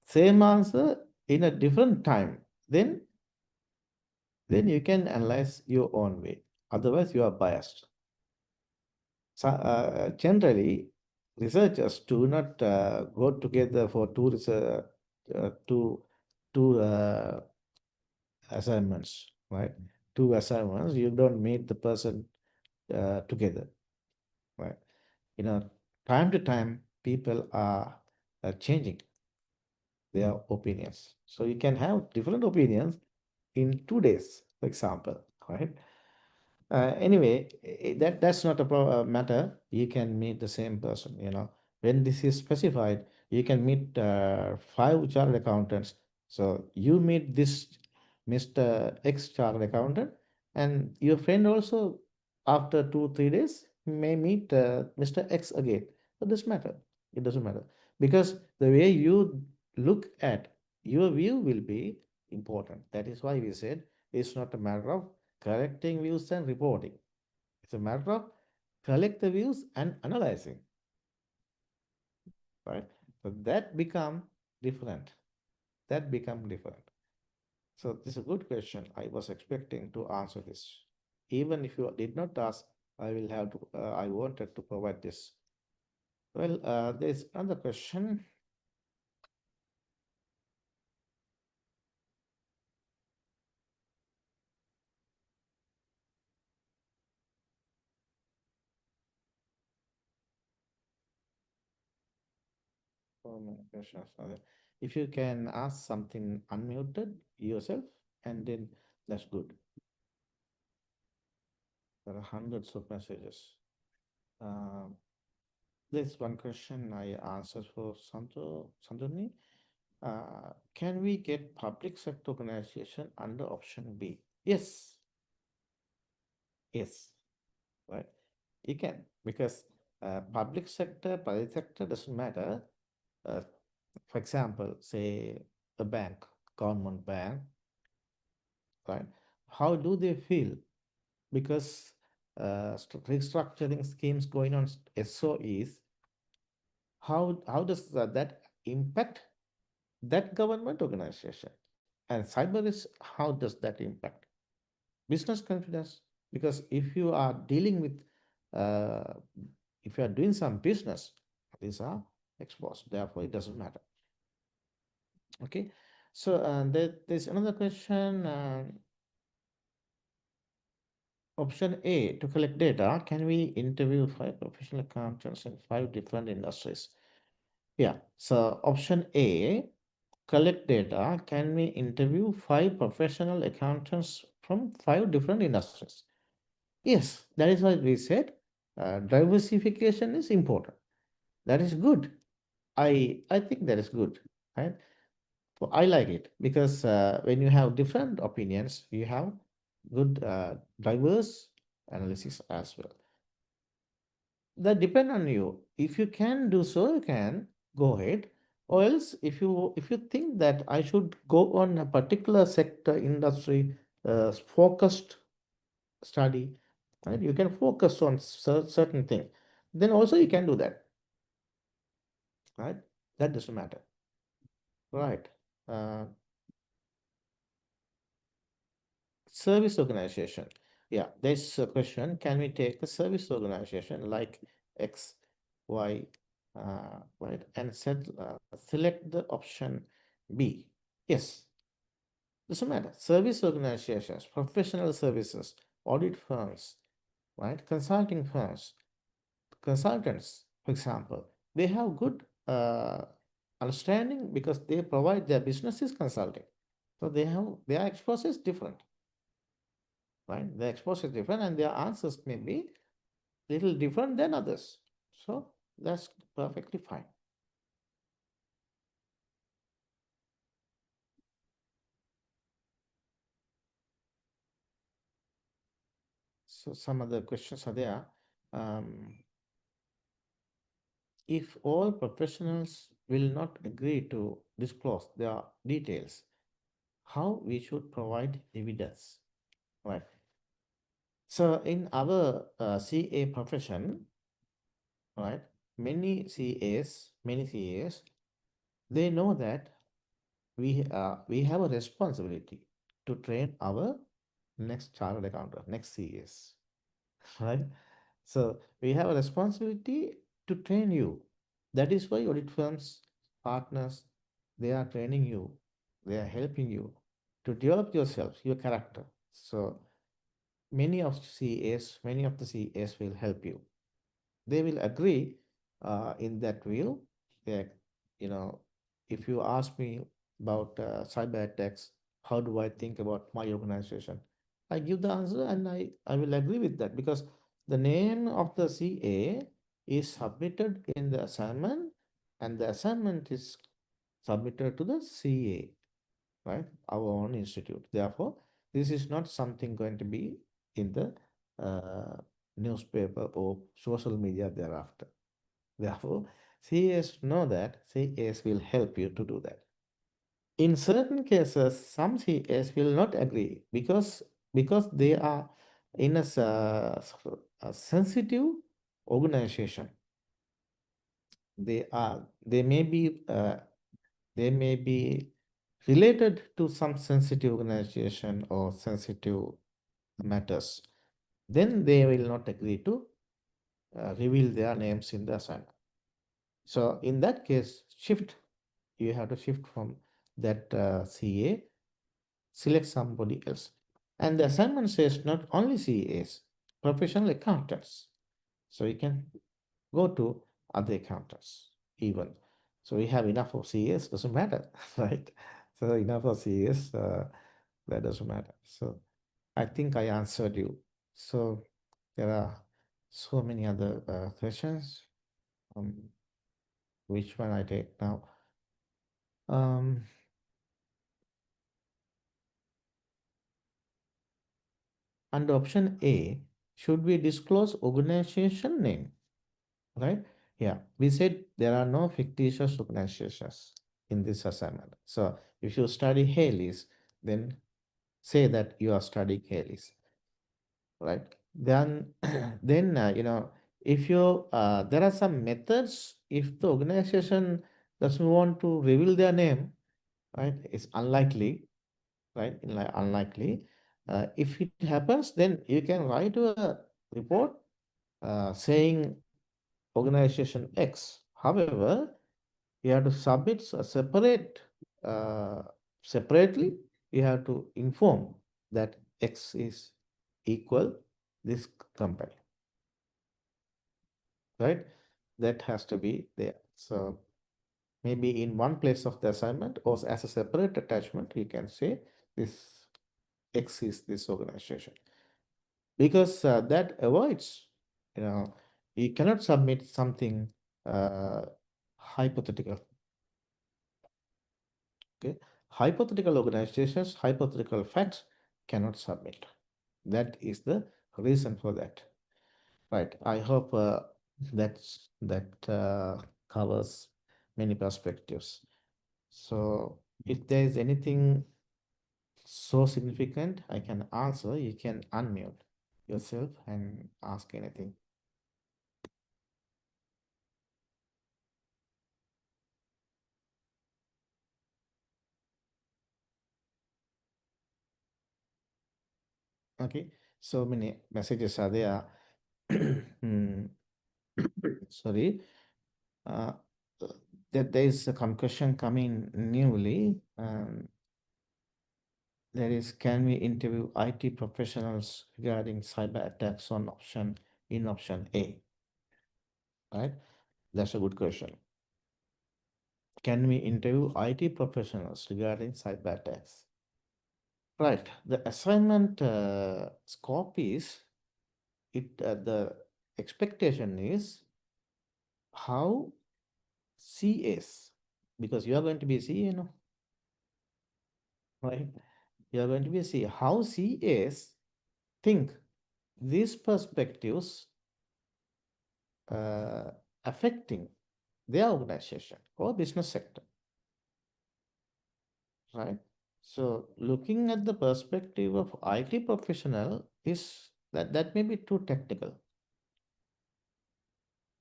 Same answer in a different time. Then you can analyze your own way. Otherwise, you are biased. So, generally, researchers do not go together for two assignments, right? Two assignments, you don't meet the person together, right? You know, time to time, people are changing their opinions. So you can have different opinions in 2 days, for example, right? Anyway, that's not a matter. You can meet the same person. When this is specified, you can meet five chartered accountants. So you meet this Mr. X chartered accountant, and your friend also, after 2 3 days, may meet Mr. X again. So it doesn't matter. It doesn't matter, because the way you look at your view will be important. That is why we said it's not a matter of collecting views and reporting. It's a matter of collect the views and analyzing, right? So that become different. That become different. So this is a good question. I was expecting to answer this. Even if you did not ask, I will have to. I wanted to provide this. Well, there's another question. So many questions are there. If you can ask something unmuted yourself, and then that's good. There are hundreds of messages. Um, there's one question I answered for Sanduni. Can we get public sector organization under option B? Yes, yes, right. You can because public sector, private sector doesn't matter. Uh, for example, say a bank, government bank, right? How do they feel? Because restructuring schemes going on SOEs, how does that impact that government organization? And cyber is how does that impact business confidence? Because if you are dealing with, uh, if you are doing some business, these are exposed. Therefore, it doesn't matter. Okay. So there's another question. Option A to collect data. Can we interview five professional accountants in five different industries? Yeah. So option A, collect data. Can we interview five professional accountants from five different industries? Yes, that is why we said diversification is important. That is good. I think that is good, right? So I like it because when you have different opinions, you have good diverse analysis as well. That depend on you. If you can do so, you can go ahead. Or else, if you think that I should go on a particular sector industry focused study, right? You can focus on certain thing. Then also you can do that, right? That doesn't matter, right? Uh, Service organization. Yeah, there's a question. Can we take a service organization like X, Y, right, and select the option B? Yes, doesn't matter. Service organizations, professional services, audit firms, right, consulting firms, consultants, for example, they have good understanding because they provide their businesses consulting. So they have their exposure is different, right? Their exposure is different and their answers may be little different than others. So that's perfectly fine. So some other questions are there. Um, if all professionals will not agree to disclose their details, how we should provide evidence, right? So in our CA profession, right, many CAs, they know that we have a responsibility to train our next chartered accountant, next CAs, right? So we have a responsibility to train you. That is why audit firms, partners, they are training you, they are helping you to develop yourself, your character. So many of the CAs will help you. They will agree in that will. They, you know, if you ask me about cyber attacks, how do I think about my organization? I give the answer and I will agree with that because the name of the CA is submitted in the assignment and the assignment is submitted to the CA, right? Our own institute. Therefore, this is not something going to be in the uh, newspaper or social media thereafter. Therefore, CAs know that CAs will help you to do that. In certain cases, some CAs will not agree because they are in a sensitive organization. They may be They may be related to some sensitive organization or sensitive matters. Then they will not agree to reveal their names in the assignment. So in that case, you have to shift from that CA, select somebody else. And the assignment says not only CAs, professional accountants. So you can go to other accountants even. So we have enough of CAs, doesn't matter, right? So enough of CAs, that doesn't matter. So I think I answered you. So there are so many other questions. Um, which one I take now? Um, Under option A, should we disclose organization name? Right? Yeah, we said there are no fictitious organizations in this assignment. So if you study Haley's, then say that you are studying Haley's, right? Then, then if you there are some methods. If the organization doesn't want to reveal their name, right? It's unlikely, right? Unlikely. If it happens, then you can write a report saying organization X. However, you have to submit a uh, separately. You have to inform that X is equal this company, right? That has to be there. So maybe in one place of the assignment or as a separate attachment, you can say this X is this organization because that avoids, you know, you cannot submit something uh, hypothetical. Okay, hypothetical organizations, hypothetical facts cannot submit. That is the reason for that. Right. I hope that covers many perspectives. So if there is anything so significant I can answer, you can unmute yourself and ask anything. Okay. So many messages are there. Hmm, sorry. Uh, that there is a concussion coming newly. There is, can we interview IT professionals regarding cyber attacks on option A? Right? That's a good question. Can we interview IT professionals regarding cyber attacks? Right. The assignment scope is the expectation is how CAs, because you are going to be a CA, right? You are going to be a CA. How CAs think these perspectives uh, affecting their organization or business sector, right? So looking at the perspective of IT professional is that may be too technical,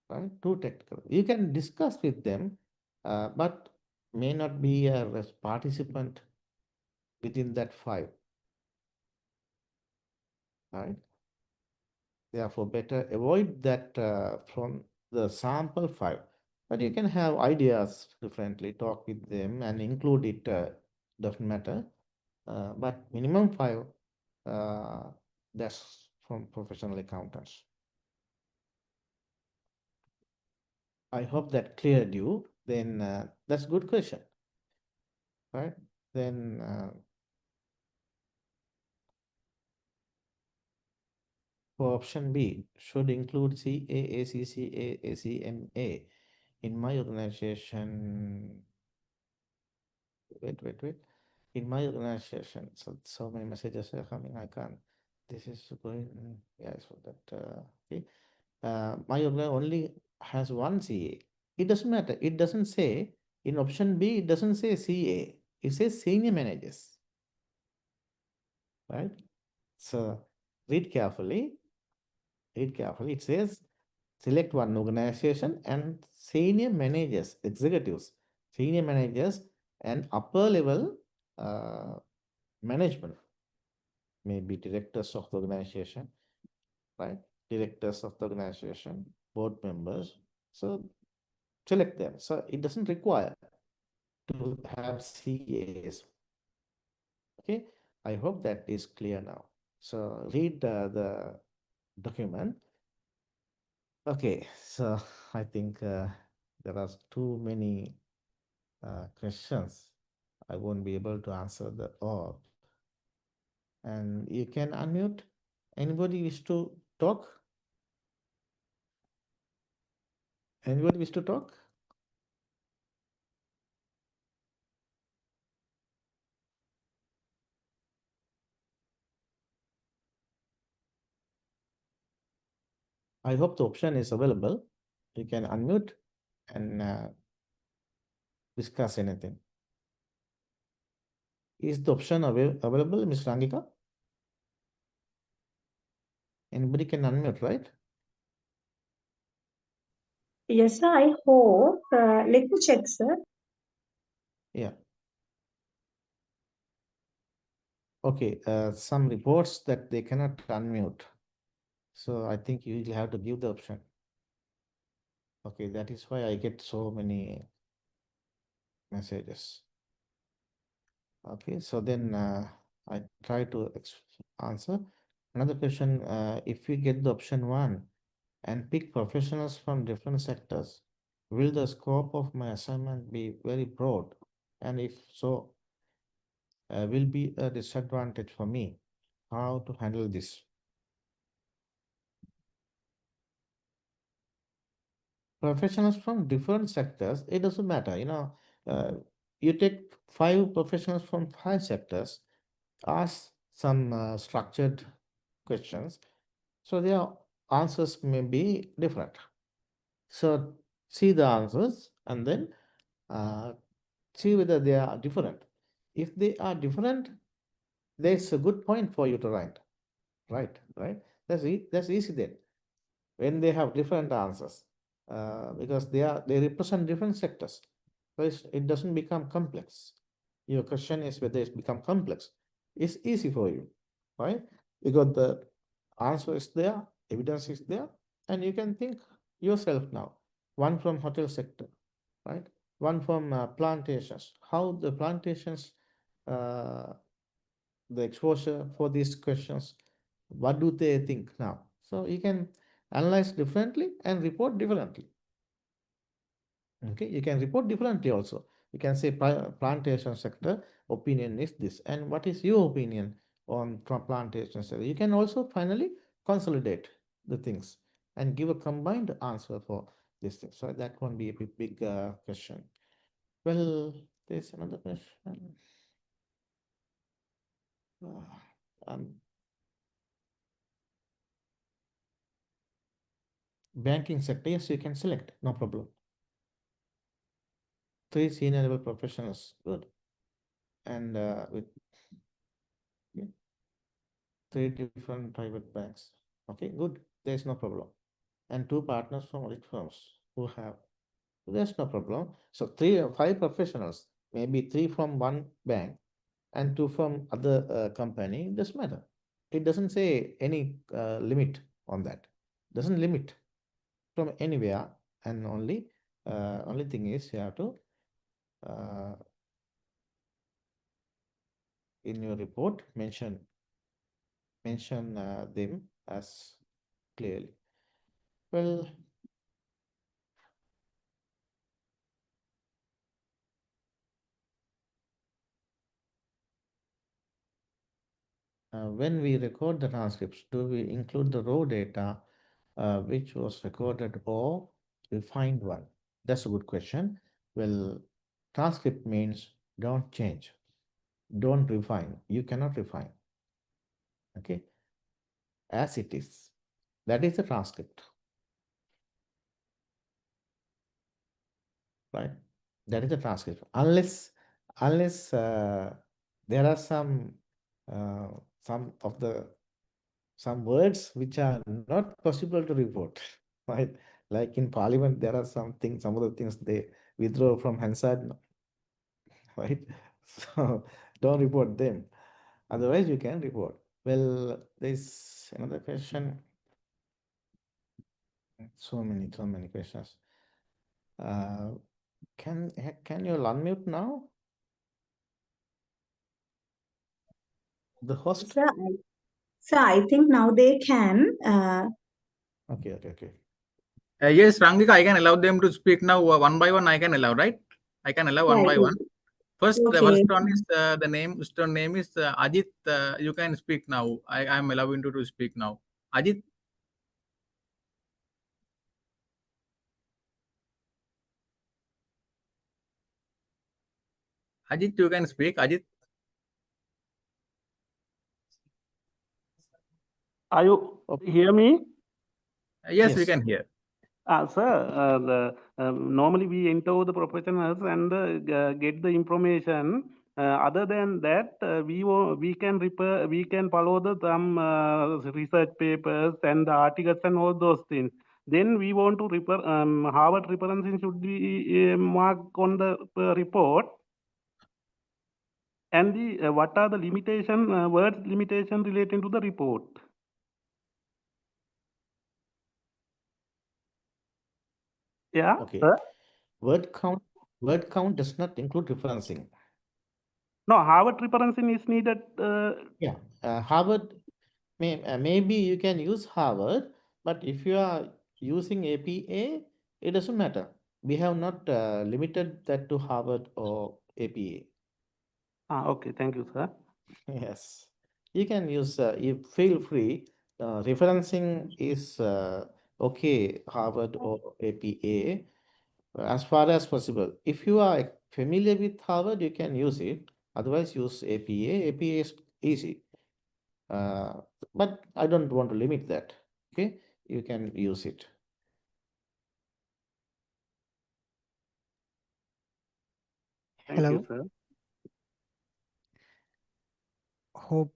right? Too technical. You can discuss with them, but may not be a participant within that five, right? Therefore, better avoid that from the sample five. But you can have ideas differently, talk with them and include it, doesn't matter. But minimum five, uh, that's from professional accountants. I hope that cleared you. Then that's a good question, right? Then for option B, should include CA, ACCA, ACMA. In my organization, wait. In my organization, so many messages are coming. I can't. This is going. Yes, for that. Okay. My organization only has one CA. It doesn't matter. It doesn't say in option B. It doesn't say CA. It says senior managers, right? So read carefully. Read carefully. It says select one organization and senior managers, executives, senior managers And upper level management, maybe directors of the organization, right? Directors of the organization, board members. So select them. So it doesn't require to have CAs. Okay, I hope that is clear now. So read the document. Okay, so I think there are too many questions. I won't be able to answer the all. And you can unmute. Anybody wish to talk? Anybody wish to talk? I hope the option is available. You can unmute and discuss anything. Is the option available, Ms. Rangika? Anybody can unmute, right? Yes, sir, I hope. Let me check, sir. Yeah. Okay. Some reports that they cannot unmute. So I think you will have to give the option. Okay, that is why I get so many messages. Okay, so then I try to answer. Another question, if we get the option one and pick professionals from different sectors, will the scope of my assignment be very broad? And if so, will be a disadvantage for me? How to handle this? Professionals from different sectors, it doesn't matter, you take five professionals from five sectors, ask some structured questions, so their answers may be different. So see the answers and then uh, see whether they are different. If they are different, there's a good point for you to write. Right. That's easy then. When they have different answers, because they represent different sectors, so it doesn't become complex. Your question is whether it's become complex. It's easy for you, right? Because the answer is there, evidence is there, and you can think yourself now. One from hotel sector, right? One from plantations. How the plantations, uh, the exposure for these questions, what do they think now? So you can analyze differently and report differently. Okay, you can report differently also. You can say plantation sector opinion is this, and what is your opinion on plantation sector? You can also finally consolidate the things and give a combined answer for this thing. So that won't be a big question. Well, there's another question. Uh, um, Banking sector, yes, you can select, no problem. Three senior level professionals, good. And with yeah, three different private banks. Okay, good. There's no problem. And two partners from audit firms who have, there's no problem. So three or five professionals, maybe three from one bank and two from other company, it doesn't matter. It doesn't say any limit on that. Doesn't limit from anywhere, and only thing is you have to uh, in your report mention them as clearly. Well, when we record the transcripts, do we include the raw data which was recorded, or we find one? That's a good question. Well, transcript means don't change, don't refine. You cannot refine. Okay, as it is. That is the transcript, right? That is the transcript. Unless there are uh, some of the some words which are not possible to report, right? Like in Parliament, there are some things, some of the things they withdraw from Hansard. right? So don't report them. Otherwise, you can report. Well, there's another question. So many questions. Uh, can you unmute now? The host? Sir, I think now they can. Okay. Yes, Rangika, I can allow them to speak now one by one. I can allow, right? I can allow one Right. by one. First, the Okay. first one is the name. Stone name is Ajit. You can speak now. I am allowing you to speak now. Ajit. Ajit, you can speak. Ajit. Are you hear me? Yes, we Yes. can hear. Sir, normally we enter the professionals and get the information. Other than that, we can we can follow the some research papers and the articles and all those things. Then we want to refer Harvard referencing should be marked on the report. And the what are the limitation words limitation relating to the report? Yeah, Okay. sir. Word count does not include referencing. No, Harvard referencing is needed. Yeah. Harvard, maybe you can use Harvard, but if you are using APA, it doesn't matter. We have not limited that to Harvard or APA. Okay, thank you, sir. Yes. You can use, you feel free. Referencing is okay, Harvard or APA, as far as possible. If you are familiar with Harvard, you can use it. Otherwise, use APA. APA is easy. Uh, but I don't want to limit that. Okay, you can use it. Thank you, Hello. sir. Hope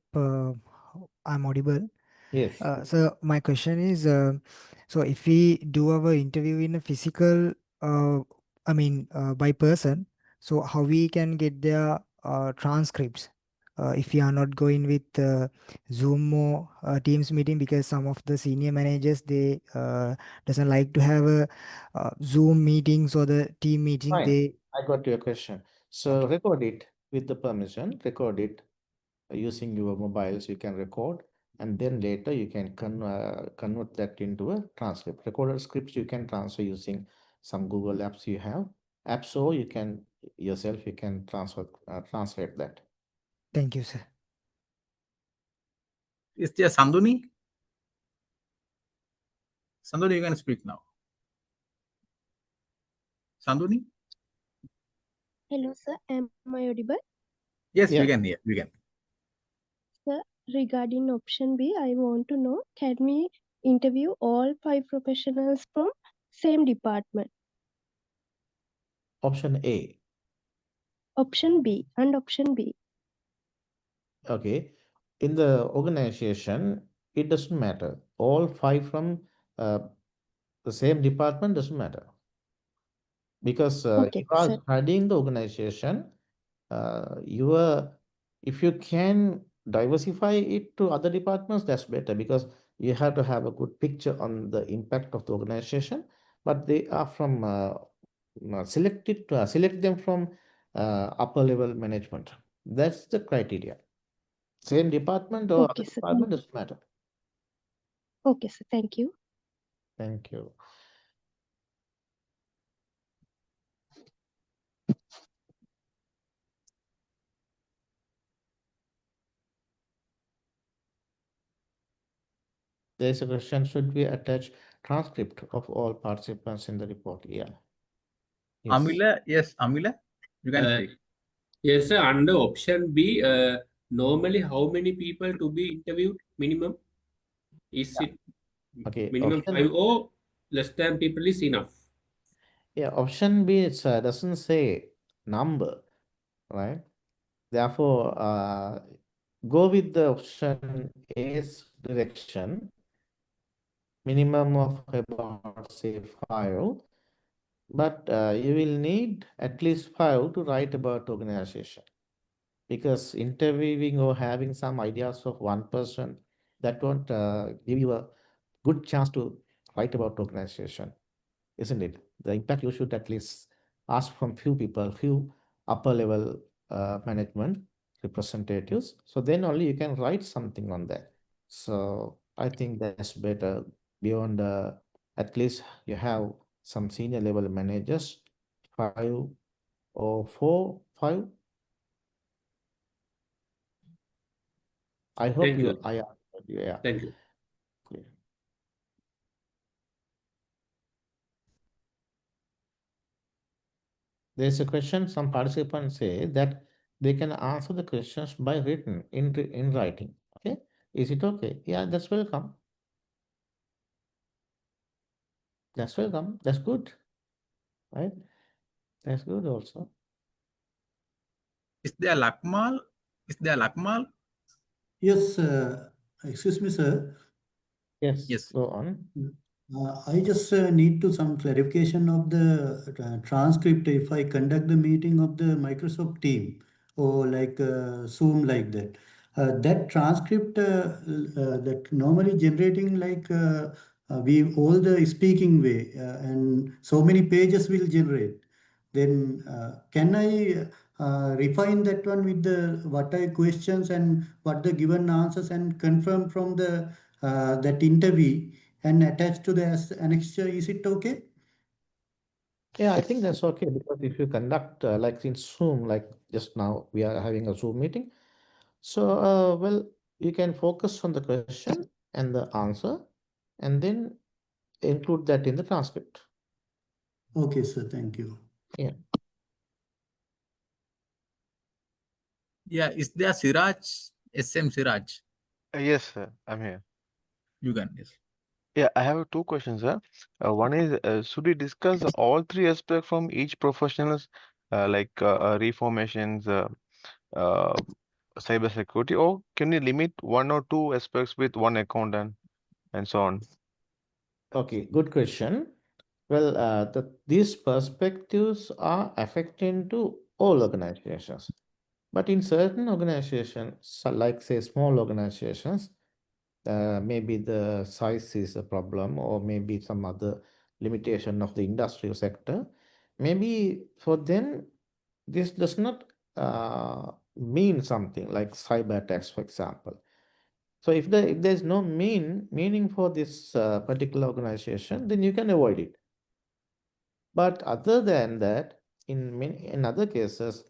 I'm audible. Yes. So my question is, so if we do our interview in a physical, by person, so how we can get their transcripts if we are not going with Zoom or Teams meeting, because some of the senior managers, they doesn't like to have a Zoom meetings or the team meeting. Fine. They I got your question. So okay. record it with the permission. Record it using your mobiles. You can record, and then later you can convert that into a transcript. Recorded scripts you can transfer using some Google apps you have. Apps, so you can yourself you can translate that. Thank you, sir. Is there Sanduni? Sanduni, you can speak now. Sanduni? Hello, sir. Am I audible? Yes, Yeah. we can hear. We can. Sir, regarding option B, I want to know, can we interview all 5 professionals from same department? Option A. Option B and option B. Okay. In the organization, it doesn't matter. All five from uh, the same department doesn't matter. Because Okay, you are sir. studying the organization, if you can diversify it to other departments, that's better, because you have to have a good picture on the impact of the organization. But they are from select them from upper level management. That's the criteria. Same department or other Okay, sir. department doesn't matter. Okay, sir. Thank you. Thank you. There's a question, should we attach transcript of all participants in the report? Yeah. Yes. Amila, yes, Amila, you can speak. Yes, sir. Under option B, normally how many people to be interviewed minimum? Is it Okay. minimum Option, 5 or less than people is enough? yeah, option B doesn't say number, right? Therefore, go with the option A's direction, minimum of about say 5. but you will need at least 5 to write about organization, because interviewing or having some ideas of one person, that won't give you a good chance to write about organization, isn't it? The impact, you should at least ask from few people, few upper level management representatives. So then only you can write something on that. So I think that's better. Beyond at least you have some senior level managers, 5 or 4, 5. I hope Thank you. I answered you. Yeah. Thank you. Yeah. There's a question, some participants say that they can answer the questions by written in writing. Okay. Is it okay? Yeah, that's welcome. That's welcome. That's good. Right? That's good also. Is there Lakmal? Is there Lakmal? Yes, excuse me, sir. Yes, Yes. go on. I just need to some clarification of the transcript if I conduct the meeting of the Microsoft team or like Zoom like that. That transcript that normally generating like we all the speaking way and so many pages will generate. Then can I refine that one with the what I questions and what the given answers and confirm from the that interview and attached to the annexure? Is it okay? Yeah, I think that's okay, because if you conduct like in Zoom, like just now we are having a Zoom meeting. So, well, you can focus on the question and the answer, and then include that in the transcript. Okay, sir. Thank you. Yeah. Yeah. Is there Siraj? SM Siraj? Yes, sir, I'm here. You can. Yes. Yeah, I have two questions, sir. One is, should we discuss all three aspects from each professionals, like reformations, uh, cybersecurity, or can you limit one or two aspects with one accountant and so on? Okay, good question. Well, these perspectives are affecting to all organizations. But in certain organizations, so like say small organizations, maybe the size is a problem, or maybe some other limitation of the industrial sector. Maybe for them, this does not mean something like cyber attacks, for example. So if there's no meaning for this particular organization, then you can avoid it. But other than that, in other cases,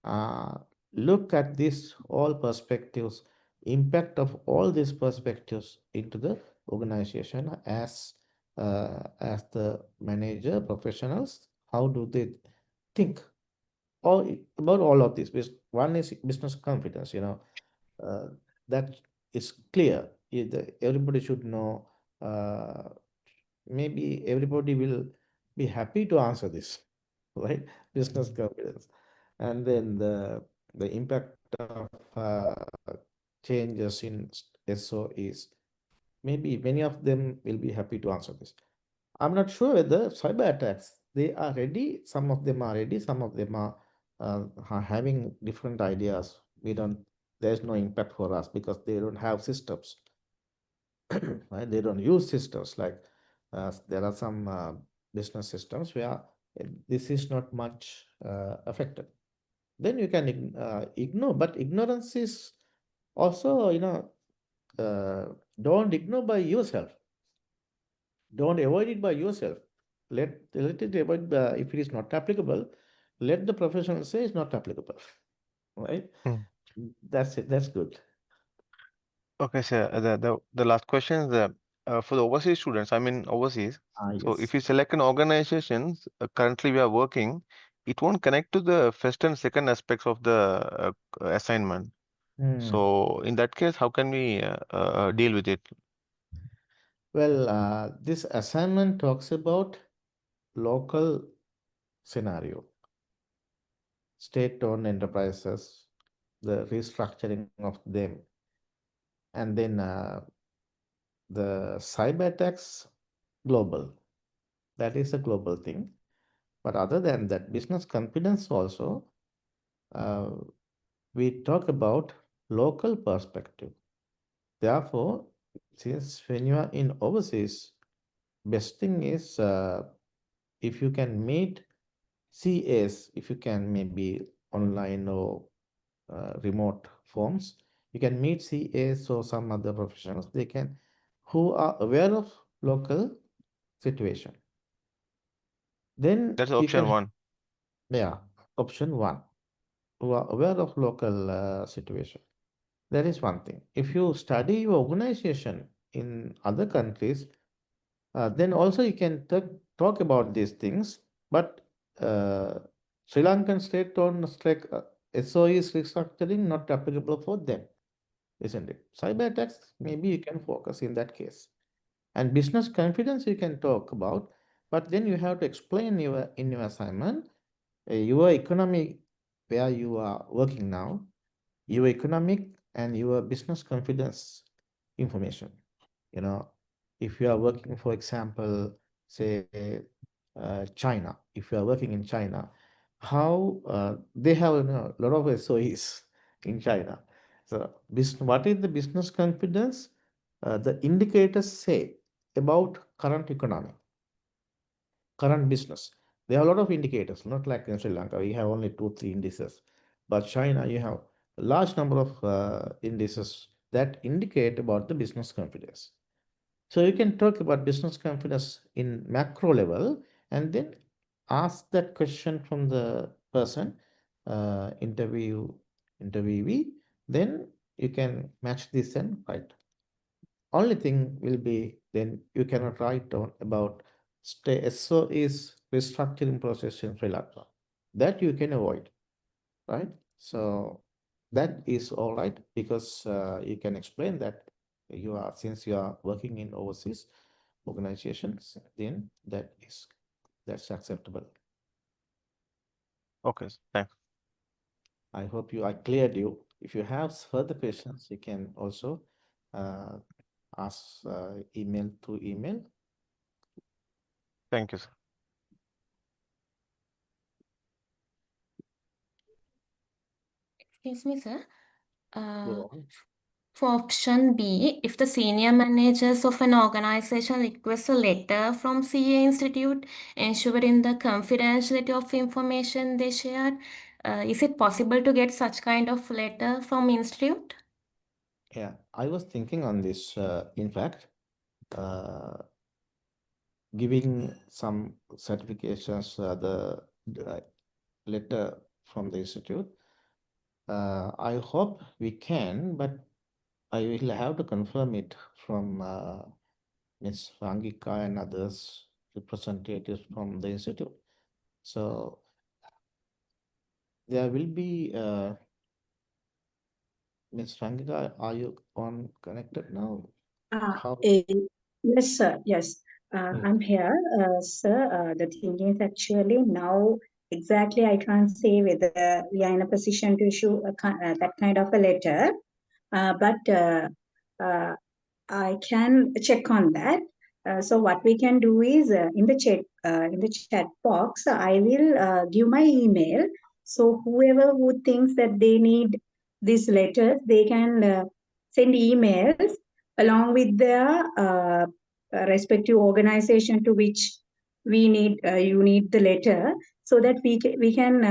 uh, look at this all perspectives, impact of all these perspectives into the organization as the manager, professionals. How do they think all about all of this? One is business confidence. Uh, that is clear. Everybody should know. Uh, Maybe everybody will be happy to answer this, right? Business confidence, and then the impact of changes in SOEs. Maybe many of them will be happy to answer this. I'm not sure whether cyber attacks they are ready. Some of them are ready. Some of them are having different ideas. We don't. There's no impact for us because they don't have systems. Right? They don't use systems like there are some business systems where this is not much affected. Then you can ignore, but ignorance is also, don't ignore by yourself. Don't avoid it by yourself. Let it avoid if it is not applicable. Let the professional say it's not applicable, right? Hmm. That's it. That's good. Okay, sir. The last question is for the overseas students. I'm in overseas. So Yes. if you select an organization, currently we are working, it won't connect to the first and second aspects of the assignment. Hmm. So in that case, how can we deal with it? Well, this assignment talks about local scenario, state-owned enterprises, the restructuring of them, and then the cyber attacks global. That is a global thing. But other than that, business confidence also, we talk about local perspective. Therefore, since when you are in overseas, best thing is if you can meet CAs, if you can maybe online or remote forms, you can meet CAs or some other professionals. They can who are aware of local situation. Then That's you option can, one. yeah, option one, who are aware of local situation. That is one thing. If you study your organization in other countries, then also you can talk about these things. But Sri Lankan state on SOEs restructuring not applicable for them, isn't it? Cyber attacks, maybe you can focus in that case. And business confidence you can talk about, but then you have to explain in your assignment your economy where you are working now, your economic and your business confidence information. You know, if you are working, for example, say China, if you are working in China, how they have a lot of SOEs in China. So, what is the business confidence? The indicators say about current economy, current business. There are a lot of indicators, not like in Sri Lanka, we have only two, three indices. But China, you have a large number of indices that indicate about the business confidence. So you can talk about business confidence in macro level and then ask that question from the person, interviewee, then you can match this and write. Only thing will be then you cannot write down about SO is restructuring process in Sri Lanka. That you can avoid, right? So that is all right because you can explain that since you are working in overseas organizations, then that's acceptable. Okay, thanks. I hope I cleared you. If you have further questions, you can also uh, ask email to email. Thank you, sir. Excuse me, sir. Go on. For option B, if the senior managers of an organization request a letter from CA Institute ensuring the confidentiality of information they shared, is it possible to get such kind of letter from Institute? Yeah, I was thinking on this. In fact, uh, giving some certifications, the letter from the institute. I hope we can, but I will have to confirm it from Ms. Rangika and others representatives from the institute. So there will be Ms. Rangika, are you on connected now? Ah, How? yes, sir. Yes, Hmm. I'm here, sir. The thing is actually now exactly I can't say whether we are in a position to issue that kind of a letter, but uh, I can check on that. So what we can do is in the chat box, I will give my email. So whoever who thinks that they need these letters, they can send emails along with their respective organization to which you need the letter, so that we can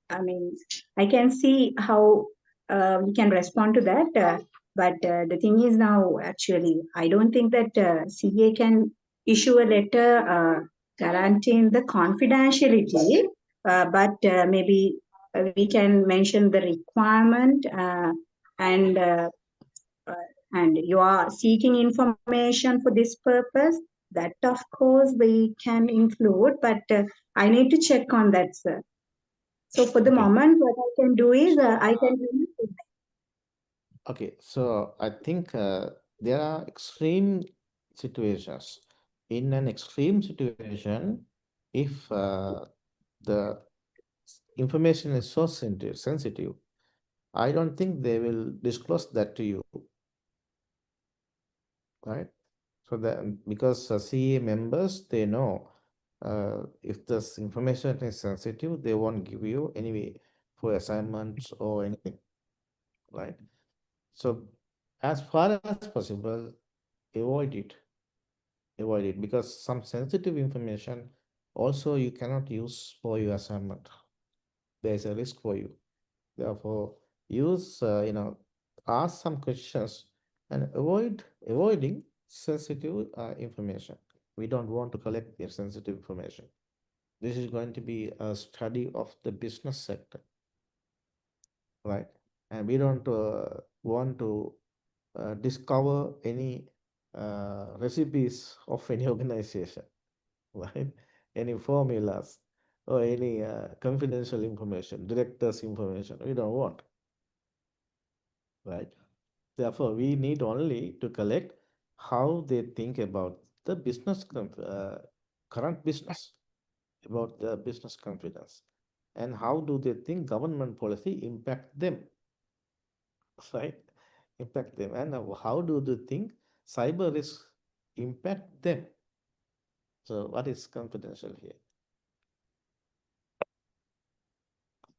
I mean, I can see how we can respond to that. But the thing is now, actually, I don't think that CA can issue a letter guaranteeing the confidentiality, but maybe we can mention the requirement and uh, and you are seeking information for this purpose. That, of course, we can include, but I need to check on that, sir. So for the Okay. moment, what I can do is I can do Okay, so I think there are extreme situations. In an extreme situation, if the information is so sensitive, I don't think they will disclose that to you, right? So that because CA members, they know if this information is sensitive, they won't give you anyway for assignments or anything, right? So as far as possible, avoid it. Avoid it because some sensitive information also you cannot use for your assignment. There's a risk for you. Therefore, use ask some questions and avoiding sensitive information. We don't want to collect the sensitive information. This is going to be a study of the business sector, right? And we don't want to discover any recipes of any organization, right? Any formulas or any confidential information, directors' information. We don't want, right? Therefore, we need only to collect how they think about the business, current business, about the business confidence, and how do they think government policy impact them, right? Impact them, and how do they think cyber risk impact them? So, what is confidential here,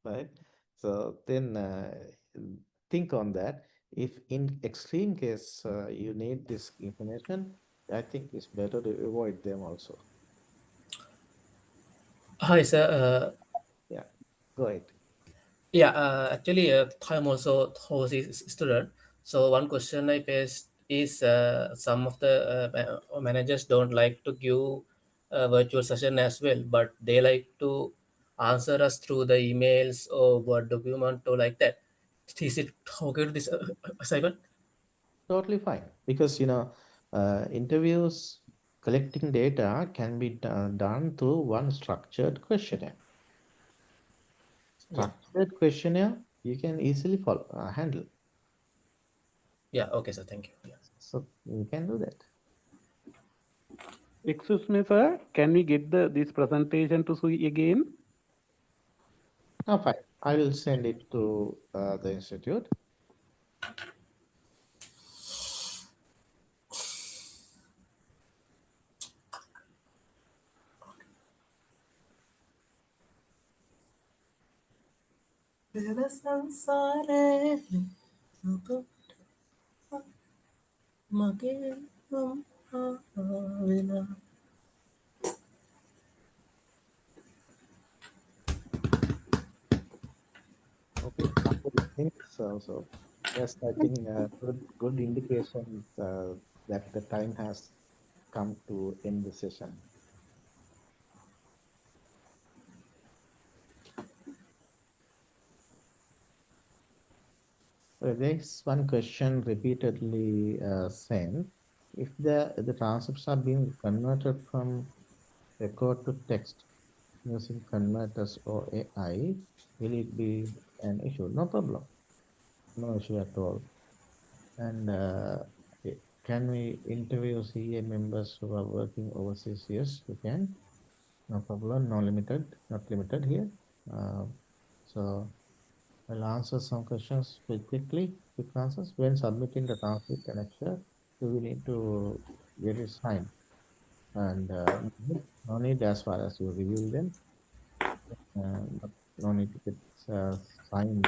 right? So then think on that. If in extreme case you need this information, I think it's better to avoid them also. Hi, sir. Yeah, go ahead. Yeah, actually, I'm also overseas student. So one question I faced is some of the managers don't like to give a virtual session as well, but they like to answer us through the emails or Word document or like that. Is it okay to this assignment? Totally fine because interviews collecting data can be done through one structured questionnaire. Yeah. Structured questionnaire you can easily handle. Yeah. Okay, sir. Thank you. Yeah. So you can do that. Excuse me, sir. Can we get this presentation to see again? Oh, fine. I will send it to the institute. Okay, somebody thinks so. So yes, I think good indication that the time has come to end the session. There's one question repeatedly sent. If the transcripts are being converted from record to text using converters or AI, will it be an issue? No problem. No issue at all. And can we interview CA members who are working overseas? Yes, we can. No problem. No limited, not limited here. So I'll answer some questions very quickly. Quick answers. When submitting the transcript and lecture, you will need to get it signed. And no need as far as you review them. No need to get signed.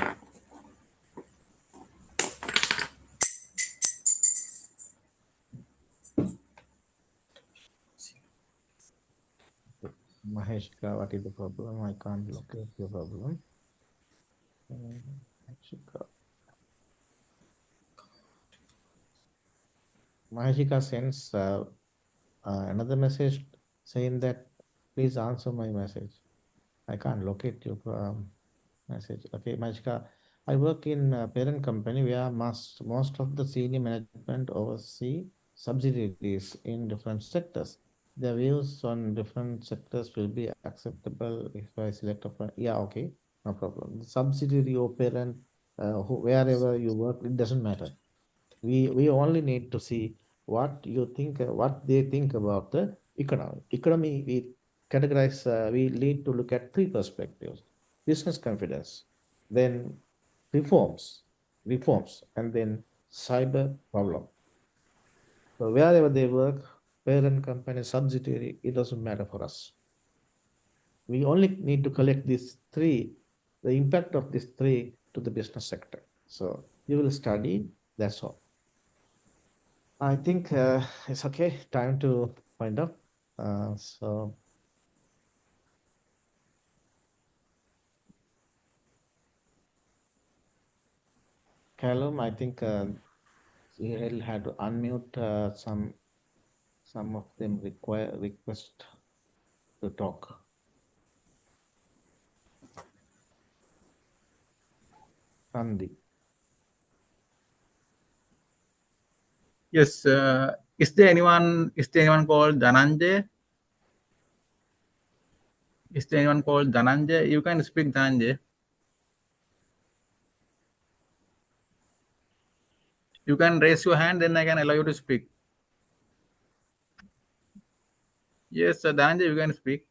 Maheshika, what is the problem? I can't locate your problem. Maheshika. Maheshika sends another message saying that please answer my message. I can't locate your message. Okay, Maheshika, I work in a parent company where most of the senior management oversee subsidiaries in different sectors. Their views on different sectors will be acceptable if I select a yeah, okay, no problem. Subsidiary or parent, wherever you work, it doesn't matter. We only need to see what you think, what they think about the economy. Economy, we categorize, we need to look at three perspectives: business confidence, then reforms, and then cyber problem. So wherever they work, parent company, subsidiary, it doesn't matter for us. We only need to collect these three, the impact of these three to the business sector. So you will study, that's all. I think it's okay, time to wind up. So Callum, I think you'll have to unmute some of them request to talk. Andy. Yes. Is there anyone called Dhananjay? Is there anyone called Dhananjay? You can speak, Dhananjay. You can raise your hand, then I can allow you to speak. Yes, Dhananjay, you can speak.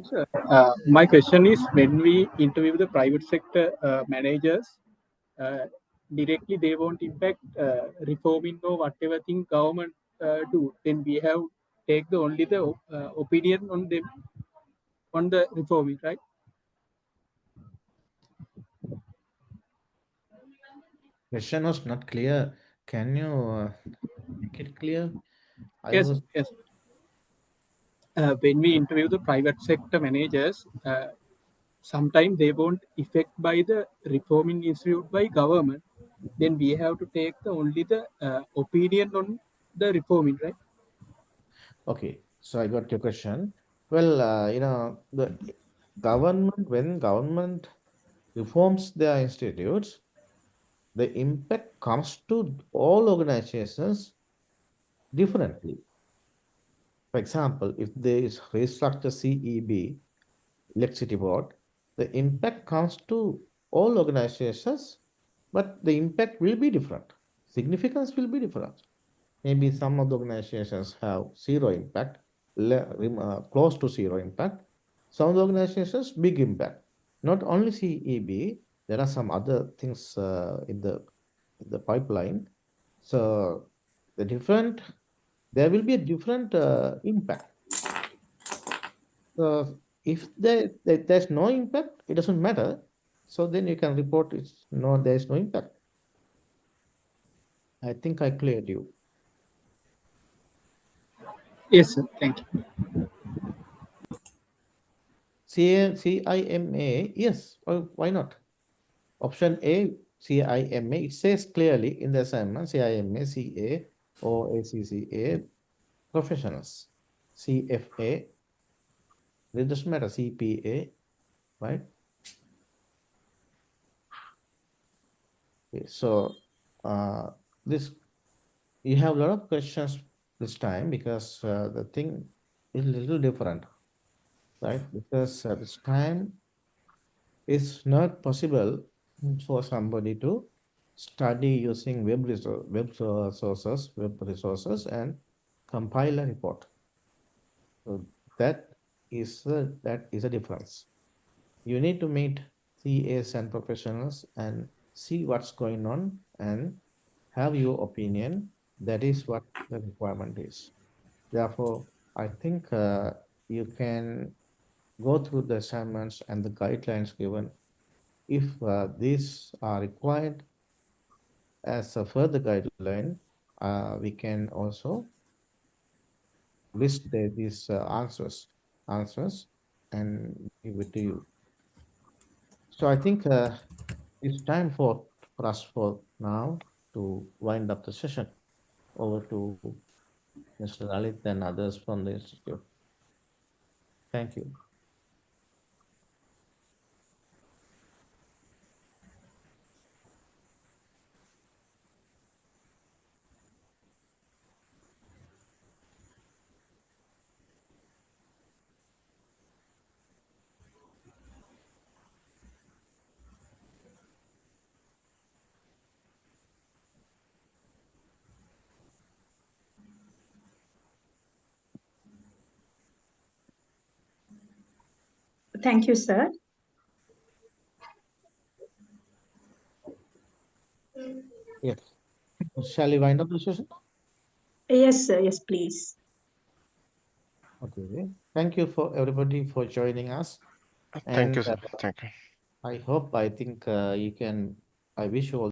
Sure. My question is, when we interview the private sector managers, directly they won't impact reforming or whatever thing government do. Then we have take the only the opinion on them on the reforming, right? Question was not clear. Can you make it clear? Yes, yes. When we interview the private sector managers, sometimes they won't affect by the reforming institute by government. Then we have to take the only the opinion on the reforming, right? Okay, so I got your question. Well, the government, when government reforms their institutes, the impact comes to all organizations differently. For example, if there is restructure CEB, electricity board, the impact comes to all organizations, but the impact will be different. Significance will be different. Maybe some of the organizations have zero impact, close to zero impact. Some of the organizations, big impact. Not only CEB, there are some other things in the pipeline. So there will be a different impact. So if there's no impact, it doesn't matter. So then you can report there's no impact. I think I cleared you. Yes, sir. Thank you. CIMA, yes, why not? Option A, CIMA, it says clearly in the assignment, CIMA, CA, or ACCA, professionals. CFA, it doesn't matter, CPA, right? Okay, so this you have a lot of questions this time because the thing is a little different, right? Because this time it's not possible for somebody to study using web resources, and compile a report. So that is a difference. You need to meet CAs and professionals and see what's going on and have your opinion. That is what the requirement is. Therefore, I think you can go through the assignments and the guidelines given. If these are required as a further guideline, we can also list these answers and give it to you. So I think it's time for us for now to wind up the session. Over to Mr. Lalit and others from the institute. Thank you. Thank you, sir. Yes. Shall we wind up the session? Yes, sir. Yes, please. Okay. Thank you for everybody for joining us. Thank And you, sir. Thank you. I hope, I think you can, I wish you all